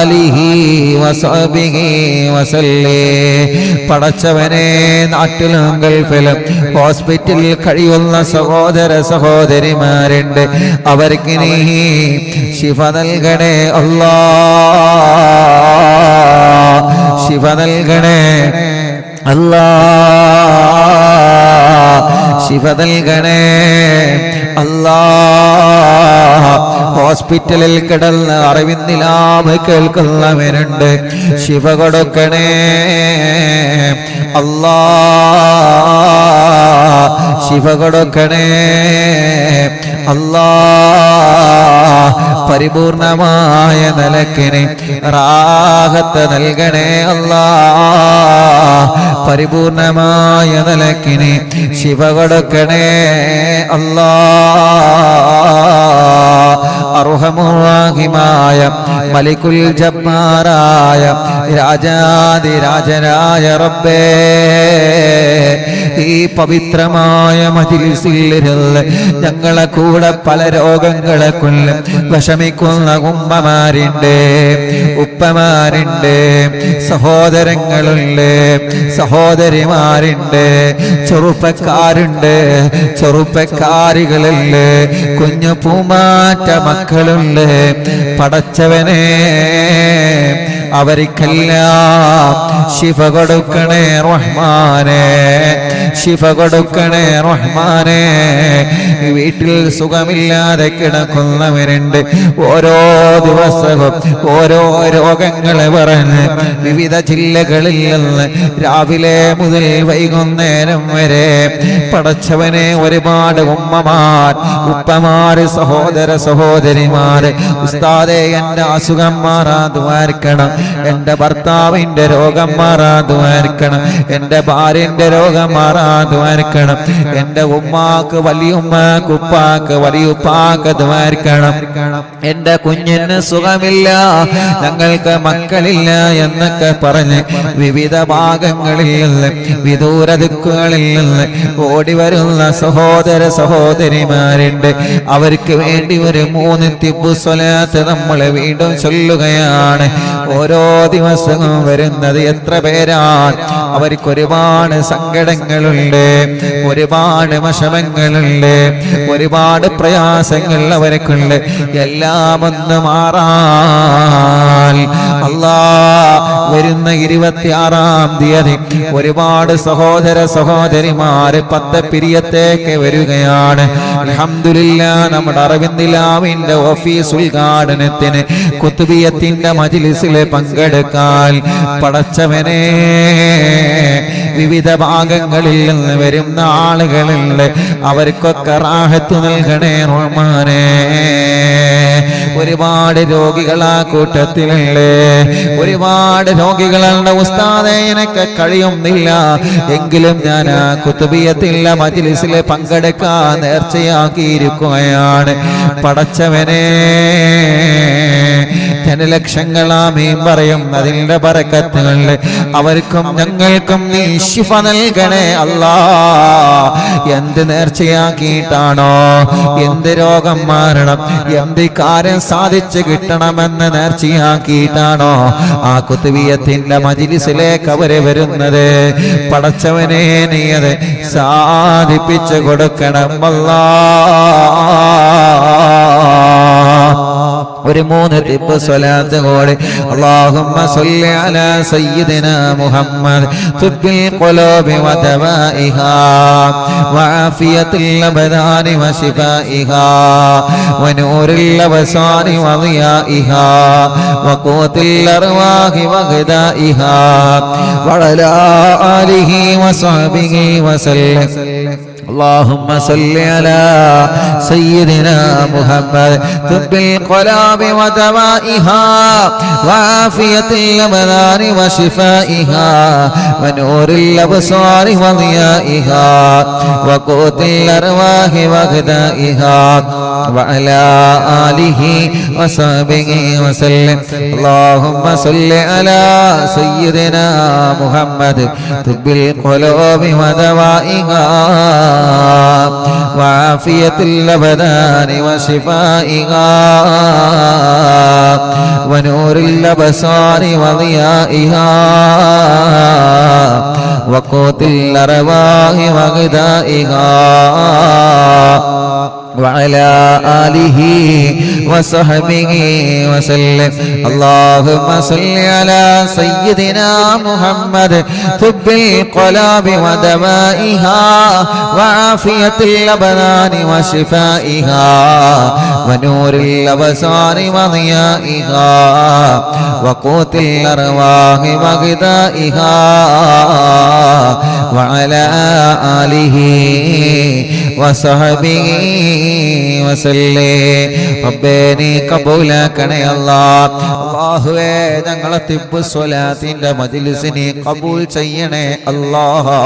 آله وصحبه وسلم. പടച്ചവനെ, നാട്ടിലും ഗൾഫിലും ഹോസ്പിറ്റലിൽ കഴിയുന്ന സഹോദര സഹോദരിമാരുണ്ട്. അവർക്ക് നീ ശിഫ നൽകണേ അല്ലാഹ്, ശിഫ നൽകണേ അല്ലാഹ്, ശിഫ നൽകണേ അല്ലാഹ്. ഹോസ്പിറ്റലിൽ കിടന്ന് അറിവിന്ദിലാമ് കേൾക്കുന്നവരുണ്ട്, ശിഫ കൊടുക്കണേ അല്ലാഹ്, ശിഫ കൊടുക്കണേ അല്ലാഹ്. പരിപൂർണമായ നിലക്കിന് റാഹത്ത് നൽകണേ അല്ലാഹ്, പരിപൂർണമായ നിലക്കിന് ശിഫ കൊടുക്കണേ അല്ലാഹ്. അർഹമുറാഹിമായ മലിക്കുൽ ജബ്ബാറായ രാജാതിരാജനായ റബ്ബേ, ഈ പവിത്രമായ മജ്‌ലിസിലിരുന്ന് ഞങ്ങളെ കൂടെ പല രോഗങ്ങളെ കൊണ്ട് വിഷമിക്കുന്ന ഉമ്മമാരുണ്ട്, ഉപ്പമാരുണ്ട്, സഹോദരങ്ങളുണ്ട്, സഹോദരിമാരുണ്ട്, ചെറുപ്പക്കാരുണ്ട്, ചെറുപ്പക്കാരികളുണ്ട്, കുഞ്ഞു പൂമാറ്റ മക്കളുണ്ട്. പടച്ചവനെ, അവർക്കെല്ലാം ശിഫ കൊടുക്കണേ റഹ്മാനേ, ശിഫ കൊടുക്കണേ റഹ്മാനേ. വീട്ടിൽ സുഖമില്ലാതെ കിടക്കുന്നവരുണ്ട്, ഓരോ ദിവസവും ഓരോ രോഗങ്ങളെ പറഞ്ഞ് വിവിധ ജില്ലകളിൽ നിന്ന് രാവിലെ മുതൽ വൈകുന്നേരം വരെ പടച്ചവനെ ഒരുപാട് ഉമ്മമാർ, ഉപ്പമാര്, സഹോദര സഹോദരിമാര്, ഉസ്താദേ എന്റെ അസുഖം മാറാൻ ദ്വാരക്കണം, എൻ്റെ ഭർത്താവിൻ്റെ രോഗം മാറാതുവായിരിക്കണം, എൻ്റെ ഭാര്യൻ്റെ രോഗം മാറാതുവായിരിക്കണം, എൻ്റെ ഉമ്മാക്ക് വലിയുമ്മാക്ക് ഉപ്പാക്ക് വലിയുപ്പാക്ക് ദ്വാരിക്കണം, എൻ്റെ കുഞ്ഞിന് സുഖമില്ല, ഞങ്ങൾക്ക് മക്കളില്ല എന്നൊക്കെ പറഞ്ഞ് വിവിധ ഭാഗങ്ങളിൽ നിന്ന് വിദൂര ദിക്കുകളിൽ നിന്ന് ഓടി വരുന്ന സഹോദര സഹോദരിമാരുണ്ട്. അവർക്ക് വേണ്ടി ഒരു 3 തിബ്ബു സ്വലാത്ത് നമ്മൾ വീണ്ടും ചൊല്ലുകയാണ്. ഓരോ ദിവസവും വരുന്നത് എത്ര പേരാണ്. അവർക്ക് ഒരുപാട് സങ്കടങ്ങളുണ്ട്, ഒരുപാട് വിഷമങ്ങളുണ്ട്, ഒരുപാട് പ്രയാസങ്ങൾ അവർക്കുണ്ട്. എല്ലാം ഒന്ന് മാറാൻ വരുന്ന 26-ാം തീയതി ഒരുപാട് സഹോദര സഹോദരിമാര് 10 പിരിയത്തേക്ക് വരികയാണ്. അൽഹംദുലില്ലാഹ്, നമ്മുടെ അറബിന്ദിലാവിന്റെ ഓഫീസ് ഉദ്ഘാടനത്തിന് കുത്തുബിയത്തിന്റെ മജ്‌ലിസിൽ പങ്കെടുക്കാൻ പടച്ചവനെ വിവിധ ഭാഗങ്ങളിൽ നിന്ന് വരുന്ന ആളുകളുണ്ട്. അവർക്കൊക്കെ റാഹത്ത് നൽകണേ റഹ്മാനേ. ഒരുപാട് രോഗികളാ കൂട്ടത്തിലുണ്ട്, ഒരുപാട് രോഗികളുടെ ഉസ്താദേ എനിക്ക് കഴിയുന്നില്ല, എങ്കിലും ഞാൻ ആ കുത്തുബിയത്തിലെ മജ്‌ലിസിൽ പങ്കെടുക്കാൻ നേർച്ചയാക്കിയിരിക്കുകയാണ്. പടച്ചവനെ ജനലക്ഷങ്ങളാമീൻ പറയും അതിന്റെ ബറക്കത്തുകളിൽ അവർക്കും ഞങ്ങൾക്കും നീ ശിഫ നൽകണേ അല്ലാ. എന്ത് നേർച്ചയാക്കിയിട്ടാണോ, എന്ത് രോഗം മാറണം, എന്ത് കാര്യം സാധിച്ചു കിട്ടണമെന്ന് നേർച്ചയാക്കിയിട്ടാണോ ആ കുത്തുബിയത്തിന്റെ മജ്‌ലിസിലേക്ക് അവര് വരുന്നത്, പടച്ചവനെ നീ അത് സാധിപ്പിച്ചു കൊടുക്കണം അല്ലാ. ഒരു 3 തിബ്ബു സ്വലാത്ത് കൂടി. അല്ലാഹുമ്മ സ്വല്ലി അലാ സയ്യിദിനാ മുഹമ്മദ് തുബ്ബിൽ ഖുലൂബി വ ദവാഇഹാ വആഫിയത്തുൽ അബ്ദാനി വ ശിഫാഇഹാ വനൂറുൽ അബ്സാരി വ ദിയാഇഹാ വഖൂത്തുൽ അർവാഹി വ ഗദാഇഹാ വഅലാ ആലിഹി വ സ്വഹ്ബിഹി വസല്ലം. اللهم صل على سيدنا محمد طب القلوب ودوائها وعافية الأبدان وشفائها ونور الأبصار وضيائها وقوت الأرواح وغذائها وعلى آله وصحبه وسلم. اللهم صل على سيدنا محمد طب القلوب ودوائها وعافية الأبدان وشفائها ونور الأبصار وضيائها وقوت الأرواح وغذائها وعلى آله وصحبه وسلم. اللهم صل على سيدنا محمد طب القلوب ودوائها وعافية الأبدان وشفائها ونور الأبصار وضيائها وقوت الأرواح وغذائها وعلى آله وصحبه വസല്ലം. റബ്ബേ നീ കബൂലാക്കണേ അല്ലാഹ്. അല്ലാഹുവേ ഞങ്ങളെ തിബ്ബു സ്വലാത്തിന്റെ മജ്‌ലിസിനെ കബൂൽ ചെയ്യണേ അല്ലാഹ്.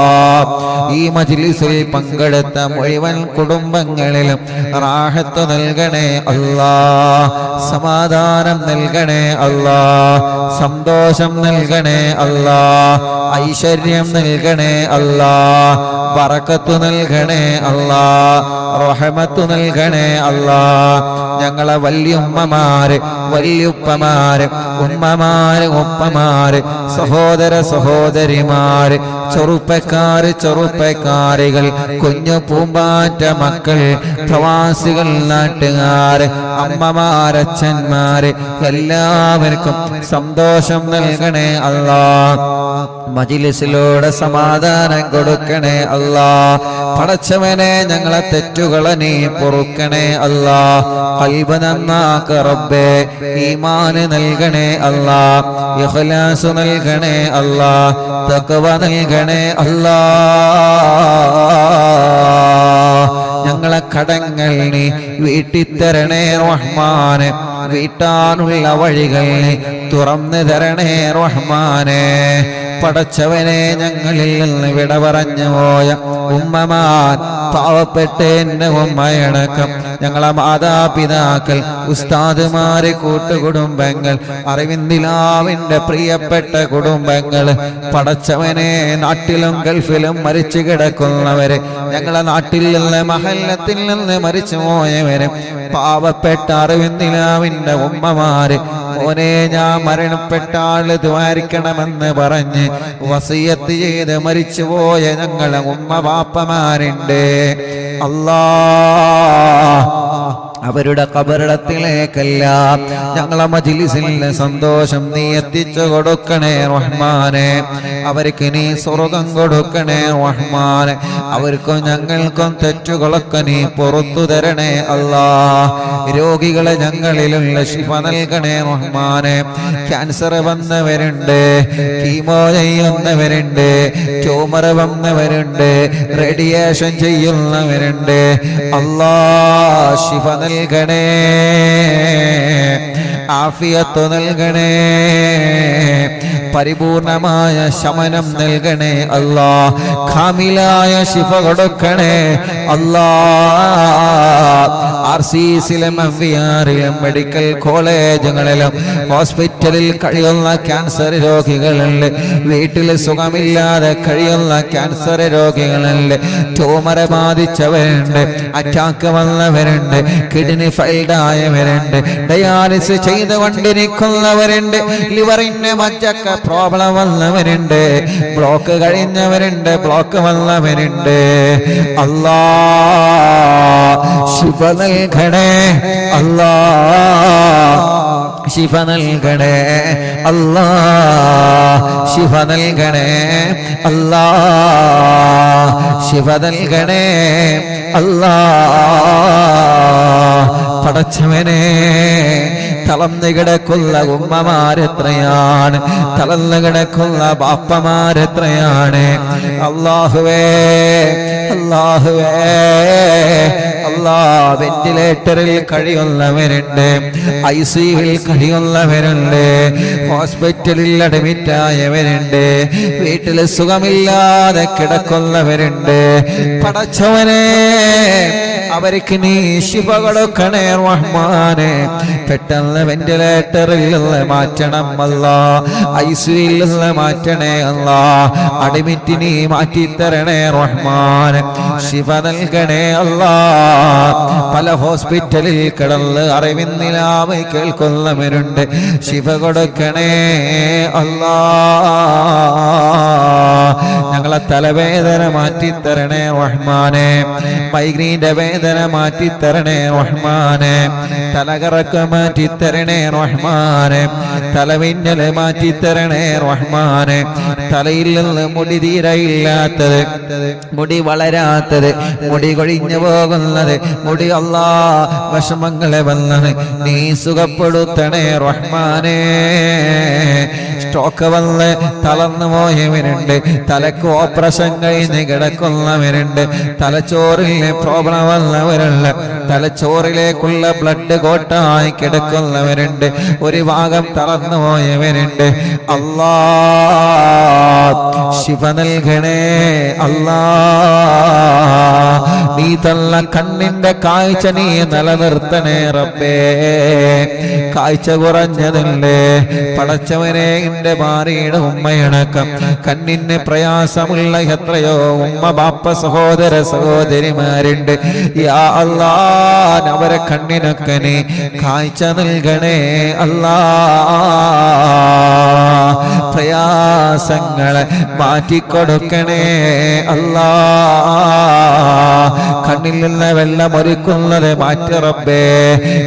ഈ മജ്‌ലിസിൽ പങ്കെടുത്ത മുഴുവൻ കുടുംബങ്ങളിലും റാഹത്ത് നൽകണേ അല്ലാഹ്, സമാധാനം നൽകണേ അല്ലാഹ്, സന്തോഷം നൽകണേ അല്ലാഹ്, ഐശ്വര്യം നൽകണേ അല്ലാഹ്, ബറക്കത്ത് നൽകണേ അല്ലാഹ്, റഹ്മത്ത് നൽകണേ അല്ലാഹ്. ഞങ്ങളെ വല്യുമ്മമാര് വല്യുപ്പമാര് ഉമ്മമാര് ഉപ്പമാര് സഹോദര സഹോദരിമാര് ചെറുപ്പക്കാര് ചെറുപ്പക്കാരികൾ കുഞ്ഞു പൂമ്പാറ്റ മക്കൾ പ്രവാസികൾ നാട്ടുകാര് അമ്മമാരച്ഛന്മാര് എല്ലാവർക്കും സന്തോഷം നൽകണേ അല്ലാഹ്. മജ്‌ലിസിലൂടെ സമാധാനം കൊടുക്കണേ അല്ലാഹ്. പടച്ചവനെ ഞങ്ങളെ തെറ്റുകളെ നീ പൊറുക്കണേ അല്ലാഹ്. ഖൽബ് നന്നാക്ക റബ്ബേ, ഈമാന് നൽകണേ അല്ലാഹ്, ഇഖ്ലാസ് നൽകണേ അല്ലാഹ്, തഖ്വ നൽകണേ അല്ലാഹ്. ഞങ്ങളെ കടങ്ങൾ നീ വീട്ടിത്തരണേ റഹ്മാനെ. വീട്ടാനുള്ള വഴികൾ തുറന്നു തരണേ റഹ്മാനെ. പടച്ചവനെ, ഞങ്ങളിൽ നിന്ന് വിട പറഞ്ഞു പോയ ഉമ്മമാർ, പാവപ്പെട്ട എന്റെ ഉമ്മയടക്കം ഞങ്ങളെ മാതാപിതാക്കൾ, ഉസ്താദുമാരെ, കൂട്ടുകുടുംബങ്ങൾ, അറിവിന്ദിലാവിന്റെ പ്രിയപ്പെട്ട കുടുംബങ്ങൾ, പടച്ചവനെ, നാട്ടിലും ഗൾഫിലും മരിച്ചു കിടക്കുന്നവരെ, ഞങ്ങളെ നാട്ടിൽ നിന്ന് മഹല്ലത്തിൽ നിന്ന് മരിച്ചു പോയവരെ, പാവപ്പെട്ട അറിവിന്ദിലാവിന്റെ ഉമ്മമാര്, ഓനെ ഞാൻ മരണപ്പെട്ട ആള് ദ്വാരിക്കണമെന്ന് പറഞ്ഞ് വസിയത്ത് ചെയ്ത് മരിച്ചുപോയ ഞങ്ങളെ ഉമ്മ ബാപ്പമാരുണ്ട്. അല്ലാഹ്, അവരുടെ ഖബറിടത്തിലേക്കെല്ലാം ഞങ്ങളെ മജ്ലിസിൽ സന്തോഷം നീ എത്തിച്ചു കൊടുക്കണേ റഹ്മാനെ. അവർക്ക് നീ സ്വർഗം കൊടുക്കണേ റഹ്മാനെ. അവർക്കും ഞങ്ങൾക്കും തെറ്റുകളൊക്കെ നീ പുറത്തു തരണേ അല്ലാഹ്. രോഗികളെ ഞങ്ങളിലുള്ള ശിഫ നൽകണേ റഹ്മാനെ. ക്യാൻസർ വന്നവരുണ്ട്, കീമോ ചെയ്യുന്നവരുണ്ട്, ട്യൂമർ വന്നവരുണ്ട്, റേഡിയേഷൻ ചെയ്യുന്നവരുണ്ട്. അല്ലാഹ്, ശിഫ നൽകണേ, ആഫിയത്ത് നൽകണേ, പരിപൂർണമായ ശമനം നൽകണേ അല്ലാഹ്. കാമിലായ ശിഫ കൊടുക്കണേ അല്ലാഹ്. RCCയിലും MVRയിലും മെഡിക്കൽ കോളേജുകളിലും ഹോസ്പിറ്റലിൽ കഴിയുന്ന ക്യാൻസർ രോഗികളുണ്ട്, വീട്ടിൽ സുഖമില്ലാതെ കഴിയുന്ന ക്യാൻസർ രോഗികളുണ്ട്, ട്യൂമർ ബാധിച്ചവരുണ്ട്, അറ്റാക്ക് വന്നവരുണ്ട്, കിഡ്നി ഫെയിൽഡ് ആയവരുണ്ട്, ഡയാലിസിസ് ചെയ്തുകൊണ്ടിരിക്കുന്നവരുണ്ട്, ലിവറിന് മജ്ജക്ക പ്രോബ്ലം വന്നവരുണ്ട്, ബ്ലോക്ക് കഴിഞ്ഞവരുണ്ട്, ബ്ലോക്ക് വന്നവരുണ്ട്. അല്ലാഹ്, ശിഫ നൽകണേ അല്ലാഹ്, ശിഫ നൽകണേ അല്ലാഹ്, ശിഫ നൽകണേ അല്ലാഹ്, ശിഫ നൽകണേ അല്ലാഹ്. പടച്ചവനെ, തളർന്നു കിടക്കുന്ന ഉമ്മമാരെത്രയാണ്, തളർന്നു കിടക്കുന്ന ബാപ്പമാരെത്രയാണ്. അല്ലാഹുവേ, അല്ലാഹുവേ, അല്ലാഹ്, വെന്റിലേറ്ററിൽ കഴിയുന്നവരുണ്ട്, ICUവിൽ കഴിയുന്നവരുണ്ട്, ഹോസ്പിറ്റലിൽ അഡ്മിറ്റ് ആയവരുണ്ട്, വീട്ടിൽ സുഖമില്ലാതെ കിടക്കുന്നവരുണ്ട്. പടച്ചവനെ, അവർക്ക് നീ ശിഫ കൊടുക്കണേ റഹ്മാനെ. പെട്ടെന്ന് വെന്റിലേറ്ററിൽ നിന്ന് മാറ്റണം അല്ലാഹ്, ICUവിൽ നിന്ന് മാറ്റണേ അല്ലാഹ്, അഡ്മിറ്റ് നീ മാറ്റിത്തരണേ റഹ്മാനെ. ശിഫ നൽകണേ അല്ലാഹ്. പല ഹോസ്പിറ്റലിൽ കിടന്ന് അറിവിന്നിലാവ് കേൾക്കുന്നവരുണ്ട്, ശിഫ കൊടുക്കണേ അല്ലാഹ്. ഞങ്ങളെ തലവേദന മാറ്റിത്തരണേ റഹ്മാനെ, മൈഗ്രീന്റെ വേദന മാറ്റിത്തരണേ റഹ്മാനെ, തലകറക്ക മാറ്റിത്തരണേ റഹ്മാനെ, തലമിന്നല് മാറ്റിത്തരണേ റഹ്മാനെ, തലയിൽ നിന്ന് മുടി തീരയില്ലാത്തത്, മുടി വളരാത്തത്, മുടി കൊഴിഞ്ഞു പോകുന്നത്, മുടി അല്ലാഹ് വിഷമങ്ങളെ വന്നത് നീ സുഖപ്പെടുത്തണേ റഹ്മാനെ. സ്ട്രോക്ക് വന്ന് തളർന്നു പോയവരുണ്ട്, തലക്ക് ഓപ്പറേഷൻ കഴിഞ്ഞ് കിടക്കുന്നവരുണ്ട്, തലച്ചോറിലെ പ്രോബ്ലം വന്നവരുണ്ട്, തലച്ചോറിലേക്കുള്ള ബ്ലഡ് കോട്ടായി കിടക്കുന്നവരുണ്ട്, ഒരു ഭാഗം തളർന്നു പോയവരുണ്ട്. അല്ലാഹ്, ശിഫ നൽകണേ അല്ലാഹ്. നീ തന്ന കണ്ണിന്റെ കാഴ്ച നീ നിലനിർത്തണേ റബ്ബേ. കാഴ്ച കുറഞ്ഞതല്ലേ പടച്ചവനെ, എന്റെ ഭാര്യയുടെ ഉമ്മയടക്കം കണ്ണിന് പ്രയാസമുള്ള എത്രയോ ഉമ്മ ബാപ്പ സഹോദര സഹോദരിമാരുണ്ട്. യാ അല്ലാഹ്, അവരെ കണ്ണിനൊക്കെ നീ കാഴ്ച നൽകണേ അല്ലാഹ്. പ്രയാസങ്ങളെ മാറ്റിക്കൊടുക്കണേ അല്ലാഹ്. കണ്ണിൽ നിന്ന് വെള്ളമൊരുക്കുന്നത് മാറ്റി റബ്ബേ.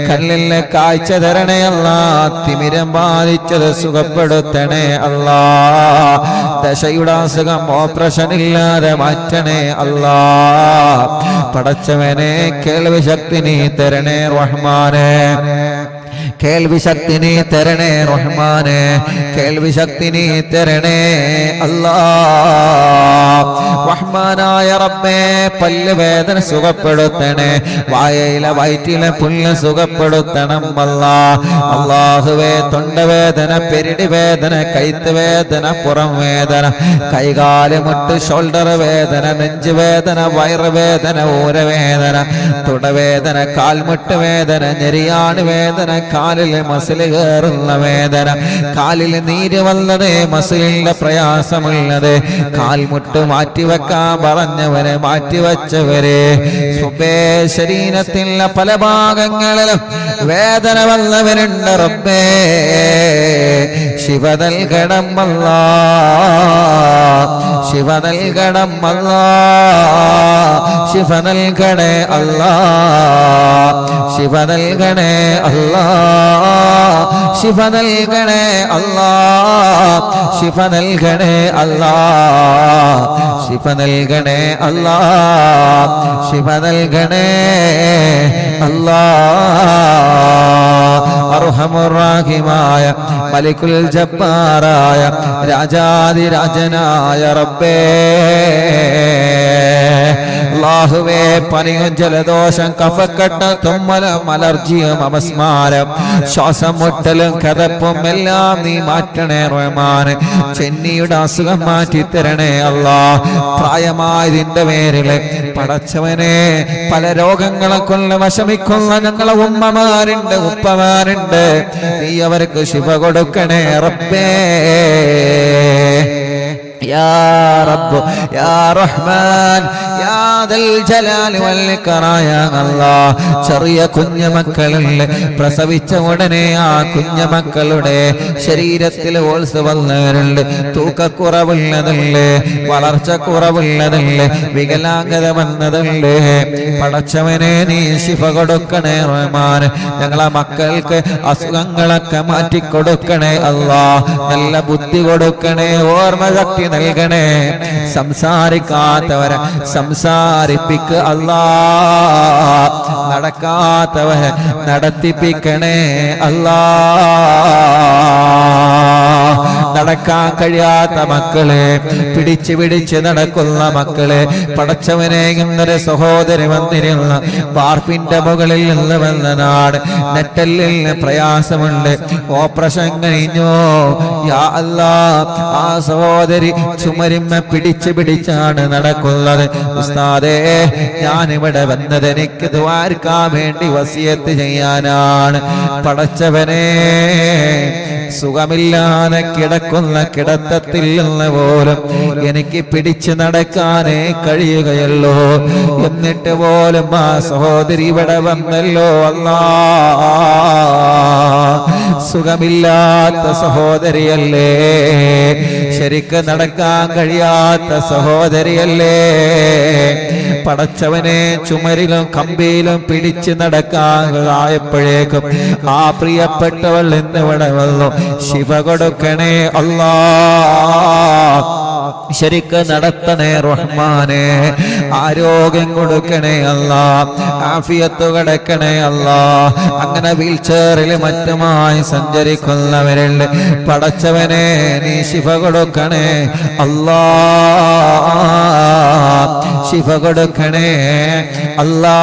കണ്ണിൽ നിന്ന് കാഴ്ച തരണേ അല്ലാഹ്. തിമിരം ബാധിച്ചത് സുഖപ്പെടുത്തണേ അല്ലാഹ്. ദശയുടെ അസുഖം ഓപ്പറേഷൻ ഇല്ലാതെ മാറ്റണേ അല്ലാഹ്. പടച്ചവനെ, കേൾവി ശക്തി നീ തരണേ റഹ്മാനെ. കേൾവി ശക്തി നീ തരണേ റഹ്മാനെ, കേൾവി ശക്തി നീ തരണേ അല്ലാ. റഹ്മാനായ റബ്ബേ, പല്ല് വേദന സുഖപ്പെടുത്തണേ, വായയിലെ വയറ്റിലെ പുല്ല് സുഖപ്പെടുത്തണം അല്ലാ. അല്ലാഹുവേ, തൊണ്ടവേദന, പെരിടി വേദന, കൈത്ത് വേദന, പുറം വേദന, കൈകാല് മുട്ട് ഷോൾഡർ വേദന, നെഞ്ച് വേദന, വയറ് വേദന, ഊരവേദന, തുടവേദന, കാൽമുട്ട് വേദന, ഞെരിയാണി വേദന, കാലിൽ മസിൽ കയറുന്ന വേദന, കാലിൽ നീര് വന്നത്, മസിലിന്റെ പ്രയാസമുള്ളത്, കാൽമുട്ട് മാറ്റിവെക്കാൻ പറഞ്ഞവരെ മാറ്റിവെച്ചവരെ, ശരീരത്തിലെ പല ഭാഗങ്ങളിലും വേദന വന്നവരുണ്ട് റബ്ബേ, ശിവ നൽകണം അല്ലാ, ശിവ നൽകണം അല്ലാ, ശിവ നൽകണേ അല്ലാ, ശിവ നൽകണേ അല്ലാ, ശിവ നൽകണേ അല്ലാ, ശിവ നൽകണേ അല്ലാ, ശിവ നൽകണേ അല്ലാ, ശിവ നൽകണേ അല്ലാ. അർഹമുർ റഹീമായ മലികുൽ ജബ്ബാറായ രാജാതിരാജനായ റബ്ബേ, അല്ലാഹുവേ, പനിയും ജലദോഷം കഫക്കെട്ട് തുമ്മലും അലർജിയും അപസ്മാരം ശ്വാസം മുട്ടലും കതപ്പും എല്ലാം നീ മാറ്റണേ റഹ്മാൻ. ചെന്നിയുടെ അസുഖം മാറ്റിത്തരണേ അല്ലാ. പ്രായമായതിന്റെ പേരില് പടച്ചവനെ പല രോഗങ്ങളെ കൊണ്ട് വിഷമിക്കുന്ന ഞങ്ങളെ ഉമ്മമാരുണ്ട്, ഉപ്പമാരുണ്ട്, നീ അവർക്ക് ശിഫ കൊടുക്കണേ റബ്ബേ. യാ റബ്ബ് യാ റഹ്മാൻ യാ ദൽ ജലാലി വൽ ഇക്റാം യാ അല്ലാഹ്. ചെറിയ കുഞ്ഞുമക്കളുണ്ട്, പ്രസവിച്ച ഉടനെ ആ കുഞ്ഞുമക്കളുടെ ശരീരത്തിൽ ഓൾസ് വന്നവരുണ്ട്, തൂക്കക്കുറവുള്ളതുണ്ട്, വളർച്ച കുറവുള്ളതുണ്ട്, വികലാംഗത വന്നതുണ്ട്. പടച്ചവനെ നീ ശിഫ കൊടുക്കണേ റഹ്മാൻ. ഞങ്ങളെ മക്കൾക്ക് അസുഖങ്ങളൊക്കെ മാറ്റിക്കൊടുക്കണേ അല്ലാഹ്. നല്ല ബുദ്ധി കൊടുക്കണേ, ഓർമ്മശക്തി നൽകണേ. സംസാരിക്കാത്തവരെ സംസാരിപ്പിക്ക് അല്ലാ, നടക്കാത്തവരെ നടത്തിപ്പിക്കണേ അല്ലാ. നടക്കാൻ കഴിയാത്ത മക്കളെ, പിടിച്ച് പിടിച്ച് നടക്കുന്ന മക്കളെ, പടച്ചവനെ ഇന്നൊരു സഹോദരി വന്നിരുന്ന പാർപ്പിന്റെ മുകളിൽ നിന്ന് വന്ന നാട്, നെറ്റലിന് പ്രയാസമുണ്ട്, ഓപ്പറേഷൻ കഴിഞ്ഞോ യാ അല്ലാ. ആ സഹോദരി ചുമരിമ്മ പിടിച്ച് പിടിച്ചാണ് നടക്കുന്നത്. ഉസ്താദേ, ഞാനിവിടെ വന്നത് എനിക്ക് ദ്വാരക്കാൻ വേണ്ടി വസിയത്ത് ചെയ്യാനാണ്. പടച്ചവനെ, സുഖമില്ലാതെ കിടക്കുന്ന കിടത്തത്തിൽ നിന്ന് പോലും എനിക്ക് പിടിച്ചു നടക്കാനേ കഴിയുകയല്ലോ. എന്നിട്ട് പോലും ആ സഹോദരി ഇവിടെ വന്നല്ലോ അല്ലാ. സുഖമില്ലാത്ത സഹോദരിയല്ലേ, ശരിക്ക് നടക്കാൻ കഴിയാത്ത സഹോദരിയല്ലേ. പടച്ചവനെ, ചുമരിലും കമ്പിയിലും പിടിച്ച് നടക്കാതായപ്പോഴേക്കും ആ പ്രിയപ്പെട്ടവൾ ഇന്നിവിടെ വന്നു. ശിവ കൊടുക്കണേ അല്ലാ, ശരിക്ക് നടത്തണേ റഹ്മാനെ. ആരോഗ്യം കൊടുക്കണേ അല്ലാ, ആഫിയത്ത് കൊടുക്കണേ അല്ലാ. അങ്ങനെ വീൽ ചെയറിൽ മറ്റുമായി സഞ്ചരിക്കുന്നവരുണ്ട്, പടച്ചവനെ നീ ശിഫ കൊടുക്കണേ അല്ലാ, ശിഫ കൊടുക്കണേ അല്ലാ.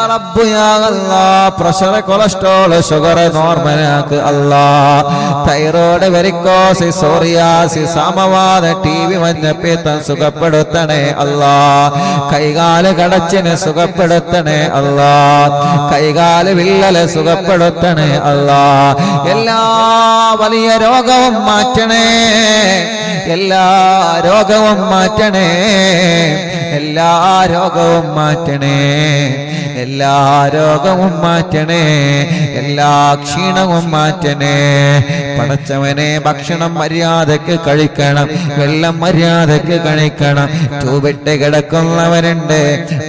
റബ്ബ് യാ അല്ലാഹ്, പ്രഷർ, കൊളസ്ട്രോൾ, ഷുഗർ നോർമലാക്ക് അല്ലാഹ്. തൈറോയ്ഡ്, വെരിക്കോസ്, സോറിയാസിസ്, സമവാത, ടി.ബി, മഞ്ഞപ്പിത്തം സുഖപ്പെടുത്തണേ അല്ലാഹ്. കൈകാല് കടച്ചിന് സുഖപ്പെടുത്തണേ അല്ലാഹ്. കൈകാല് വിള്ളല് സുഖപ്പെടുത്തണേ അല്ലാഹ്. എല്ലാ വലിയ രോഗവും മാറ്റണേ, എല്ലാ രോഗവും മാറ്റണേ, എല്ലാ രോഗവും മാറ്റണേ, എല്ലാ രോഗവും മാറ്റണേ, എല്ലാ ക്ഷീണവും മാറ്റണേ. പടച്ചവനെ, ഭക്ഷണം മര്യാദക്ക് കഴിക്കണം, വെള്ളം മര്യാദക്ക് കഴിക്കണം. ട്യൂബിട്ട് കിടക്കുന്നവരുണ്ട്,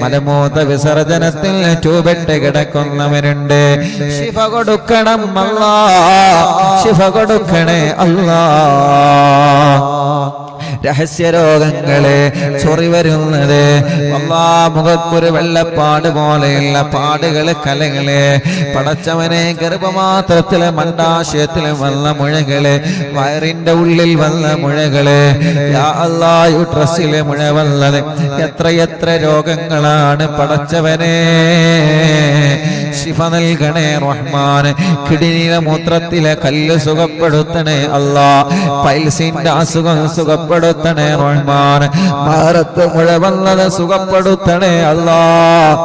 മലമൂത്ര വിസർജനത്തിൽ ട്യൂബിട്ട് കിടക്കുന്നവരുണ്ട്. ശിഫ കൊടുക്കണം അല്ലാ, ശിഫ കൊടുക്കണേ അല്ലാ. രഹസ്യരോഗങ്ങളെ ചൊറി വരുന്നത് മുഖത്തൊരു വെള്ളപ്പാട് പോലെയുള്ള പാടുകള് കലകളെ പടച്ചവനെ ഗർഭമാത്രത്തിലെ മണ്ടാശയത്തിലെ വന്ന മുഴകള് വയറിന്റെ ഉള്ളിൽ വന്ന മുഴകള് യാ അല്ലാഹ് യൂട്രസിലെ മുഴ വന്നത് എത്രയെത്ര രോഗങ്ങളാണ് പടച്ചവനെ ശിഫ നൽകണേ റഹ്മാൻ കിഡ്നിയിലെ മൂത്രത്തിലെ കല്ല് സുഖപ്പെടുത്തണേ അല്ലാഹ് പൈൽസിന്റെ അസുഖം സുഖപ്പെടുത്തണേ റഹ്മാൻ ഭാരത്ത് മുഴ വന്നത് സുഖപ്പെടുത്തണേ അല്ലാഹ്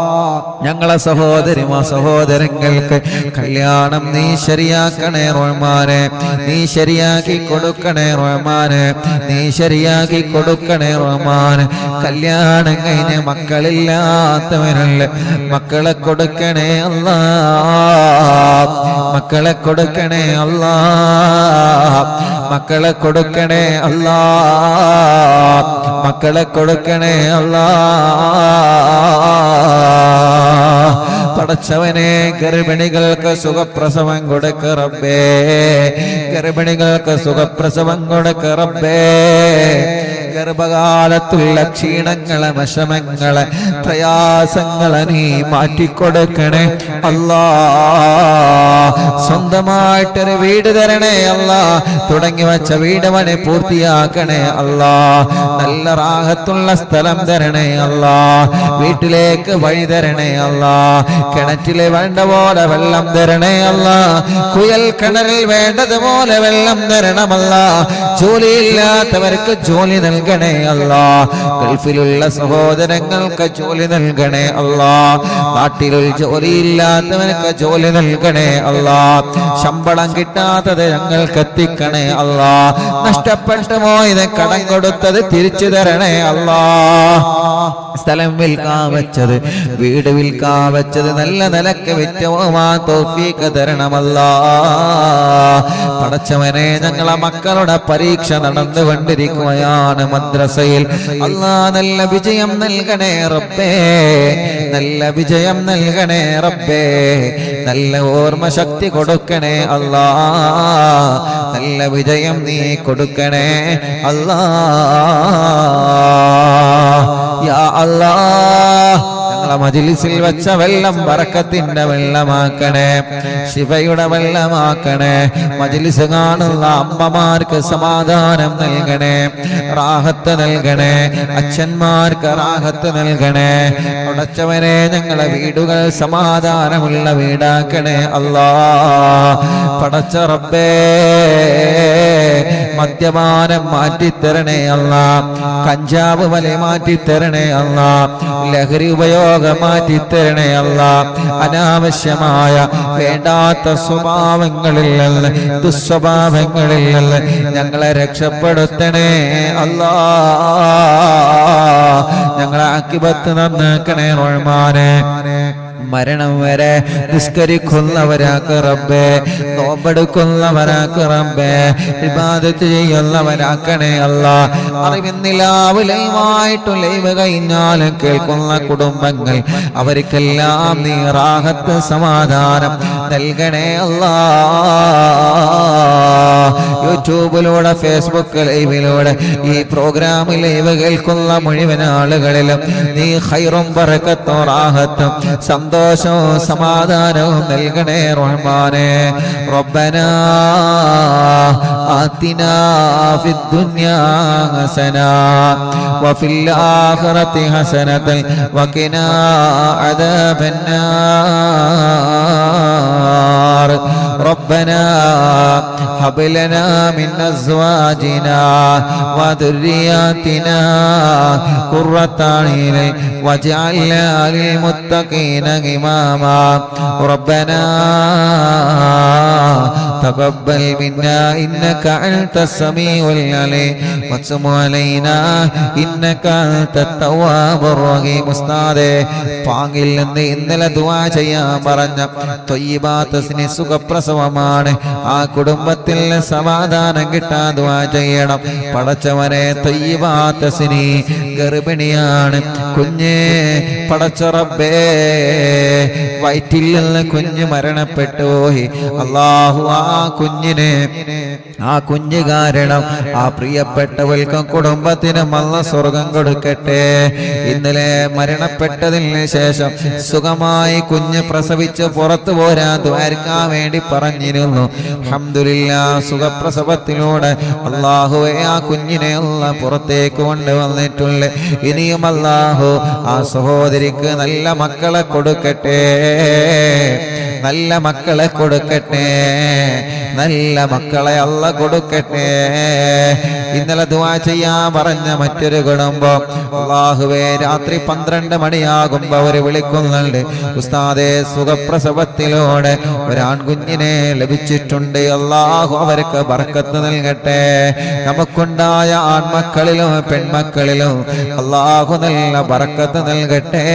ഞങ്ങളെ സഹോദരങ്ങൾക്ക് കല്യാണം നീ ശരിയാക്കണേ റഹ്മാനെ നീ ശരിയാക്കി കൊടുക്കണേ റഹ്മാനെ നീ ശരിയാക്കി കൊടുക്കണേ റഹ്മാനെ കല്യാണം കഴിഞ്ഞ് മക്കളില്ലാത്തവരല്ലേ മക്കളെ കൊടുക്കണേ അല്ലാഹ് മക്കളെ കൊടുക്കണേ അല്ലാഹ് മക്കളെ കൊടുക്കണേ അല്ലാഹ് മക്കളെ കൊടുക്കണേ അല്ലാഹ് പടച്ചവനെ ഗർഭിണികൾക്ക് സുഖപ്രസവം കൊടുക്ക റബ്ബേ ഗർഭിണികൾക്ക് സുഖപ്രസവം കൊടുക്ക റബ്ബേ ഗർഭകാലത്തുള്ള ക്ഷീണങ്ങളെ വിഷമങ്ങളെ പ്രയാസങ്ങളെ നീ മാറ്റിക്കൊടുക്കണേ അല്ലാഹ് സ്വന്തമായിട്ടൊരു വീട് തരണേ അല്ലാഹ് തുടങ്ങി വച്ച വീട് പണി പൂർത്തിയാക്കണേ അല്ലാഹ് നല്ല റാഹത്തുള്ള സ്ഥലം തരണേ അല്ലാഹ് വീട്ടിലേക്ക് വഴി തരണേ അല്ലാഹ് കിണറ്റിലെ വേണ്ട പോലെ വെള്ളം തരണേ അല്ലാഹ് കുയൽ കിണറിൽ വേണ്ടതുപോലെ വെള്ളം തരണമല്ലാഹ് ജോലിയില്ലാത്തവർക്ക് ജോലി നൽകണേ അല്ലാഹ് ഗൾഫിലുള്ള സഹോദരങ്ങൾക്ക് ജോലി നൽകണേ അല്ലാഹ് നാട്ടിൽ ജോലിയില്ലാത്തവർക്ക് ജോലി നൽകണേ അല്ലാഹ് ശമ്പളം കിട്ടാത്തത് ഞങ്ങൾക്ക് എത്തിക്കണേ അല്ലാഹ് നഷ്ടപ്പെട്ടു പോയത് കടം കൊടുത്തത് തിരിച്ചു തരണേ അല്ലാഹ് സ്ഥലം വിൽക്കാൻ വെച്ചത് വീട് വിൽക്കാൻ വെച്ചത് നല്ല നിലക്ക് വിറ്റുപോവാൻ തൗഫീഖ് തരണമല്ലാഹ് പടച്ചവനെ ഞങ്ങളെ മക്കളുടെ പരീക്ഷ നടന്നുകൊണ്ടിരിക്കുകയാണ് മദ്രസയിൽ അല്ലാഹ് നല്ല വിജയം നൽകണേ റബ്ബേ നല്ല വിജയം നൽകണേ റബ്ബേ നല്ല ഓർമ്മ ശക്തി കൊടുക്കണേ അല്ലാഹ് നല്ല വിജയം നീ കൊടുക്കണേ അല്ലാഹ് യാ അല്ലാഹ് ഞങ്ങളെ മജ്‌ലിസിൽ വെച്ച വെള്ളം ബറക്കത്തിന്റെ വെള്ളമാക്കണേ ശിഫയുടെ വെള്ളമാക്കണേ മജ്‌ലിസ് കാണുന്ന അമ്മമാർക്ക് സമാധാനം നൽകണേ റാഹത്ത് നൽകണേ അച്ഛന്മാർക്ക് റാഹത്ത് നൽകണേ പടച്ചവനെ ഞങ്ങളെ വീടുകൾ സമാധാനമുള്ള വീടാക്കണേ അല്ലാഹ് പടച്ച റബ്ബേ മദ്യപാനം മാറ്റിത്തരണേ അല്ലാഹ് കഞ്ചാവ് വല മാറ്റിത്തരണേ അല്ലാഹ് ലഹരി ഉപയോഗം മാറ്റിത്തരണേ അല്ലാഹ് അനാവശ്യമായ വേണ്ടാത്ത സ്വഭാവങ്ങളിൽ നിന്ന് ദുസ്വഭാവങ്ങളിൽ നിന്ന് ഞങ്ങളെ രക്ഷപ്പെടുത്തണേ അല്ലാഹ് ഞങ്ങളെ ആഖിബത്ത് നന്നാക്കണേ റഹ്മാനെ മരണം വരെ നിസ്കരിക്കുന്നവരാക്ക് റബ്ബേ നോമ്പെടുക്കുന്നവരാക്ക് റബ്ബേ ഇബാദത്ത് ചെയ്യുന്നവരാക്കണേ അല്ലാഹ് അറിവിന്നിലാവ് ലൈവായിട്ടും ലൈവ് കഴിഞ്ഞാലും കേൾക്കുന്ന കുടുംബങ്ങൾ അവർക്കെല്ലാം നീ റാഹത്ത് സമാധാനം നൽകണേ അല്ലാഹ് യൂട്യൂബിലൂടെ ഫേസ്ബുക്ക് ലൈവിലൂടെ ഈ പ്രോഗ്രാം ലൈവ് കേൾക്കുന്ന മുഴുവൻ ആളുകളിലും നീ ഖൈറും ബറക്കത്തും റാഹത്തും സന്തോഷവും സമാധാനവും നൽകണേ റഹ്മാനേ റബ്ബനാ ആതിനാ ഫിദ്ദുനിയാ ഹസനാ വഫിൽ ആഖിറതി ഹസനതൻ വഖിനാ അദാബന്നാർ റബ്ബനാ ഹബ് ലനാ മിൻ അസ്വാജിനാ വദുർരിയാതിനാ ഖുർറത അയ്യുൻ വജഅൽനാ ലിൽ മുത്തഖീന إماما ربنا تقبل منا إنك أنت السميع العليم وتب علينا إنك أنت التواب الرحيم ഉസ്താദേ പാങ്ങിൽ നിന്ന് ഇന്നലെ ദുആ ചെയ്യാൻ പറഞ്ഞ ത്വയ്യിബാത്തിന് സുഖപ്രസവമാണ് ആ കുടുംബത്തിൽ സമാധാനം കിട്ടാൻ ദുആ ചെയ്യണം പടച്ചവനെ ത്വയ്യിബാത്തിന് ഗർഭിണിയാണ് കുഞ്ഞേ പടച്ച റബ്ബേ വയറ്റിൽ നിന്ന് കുഞ്ഞ് മരണപ്പെട്ടു പോയി അല്ലാഹു ആ ആ കുഞ്ഞ് കാരണം ആ പ്രിയപ്പെട്ടവൾക്കും കുടുംബത്തിനും അല്ലാഹ് സ്വർഗം കൊടുക്കട്ടെ. ഇന്നലെ മരണപ്പെട്ടതിന് ശേഷം സുഖമായി കുഞ്ഞ് പ്രസവിച്ച് പുറത്തു പോരാൻ ദ്വാരക്കാൻ വേണ്ടി പറഞ്ഞിരുന്നു. അൽഹംദുലില്ലാഹ് സുഖപ്രസവത്തിലൂടെ അല്ലാഹുവേ ആ കുഞ്ഞിനെ അല്ലാഹ് പുറത്തേക്ക് കൊണ്ടുവന്നിട്ടുണ്ട്. ഇനിയും അല്ലാഹു ആ സഹോദരിക്ക് നല്ല മക്കളെ കൊടുക്കട്ടെ, നല്ല മക്കളെ കൊടുക്കട്ടെ, നല്ല മക്കളെ അല്ലാഹ് കൊടുക്കട്ടെ. ഇന്നലെ ദുആ ചെയ്യാൻ പറഞ്ഞ മറ്റൊരു കുടുംബം അല്ലാഹുവേ രാത്രി 12 മണിയാകുമ്പോ അവര് വിളിക്കുന്നുണ്ട്, ഉസ്താദേ സുഖപ്രസവത്തിലൂടെ ഒരാൺകുഞ്ഞിനെ ലഭിച്ചിട്ടുണ്ട്, അല്ലാഹു അവർക്ക് ബർക്കത്ത് നൽകട്ടെ. നമുക്കുണ്ടായ ആൺമക്കളിലും പെൺമക്കളിലും അല്ലാഹു നല്ല ബർക്കത്ത് നൽകട്ടെ.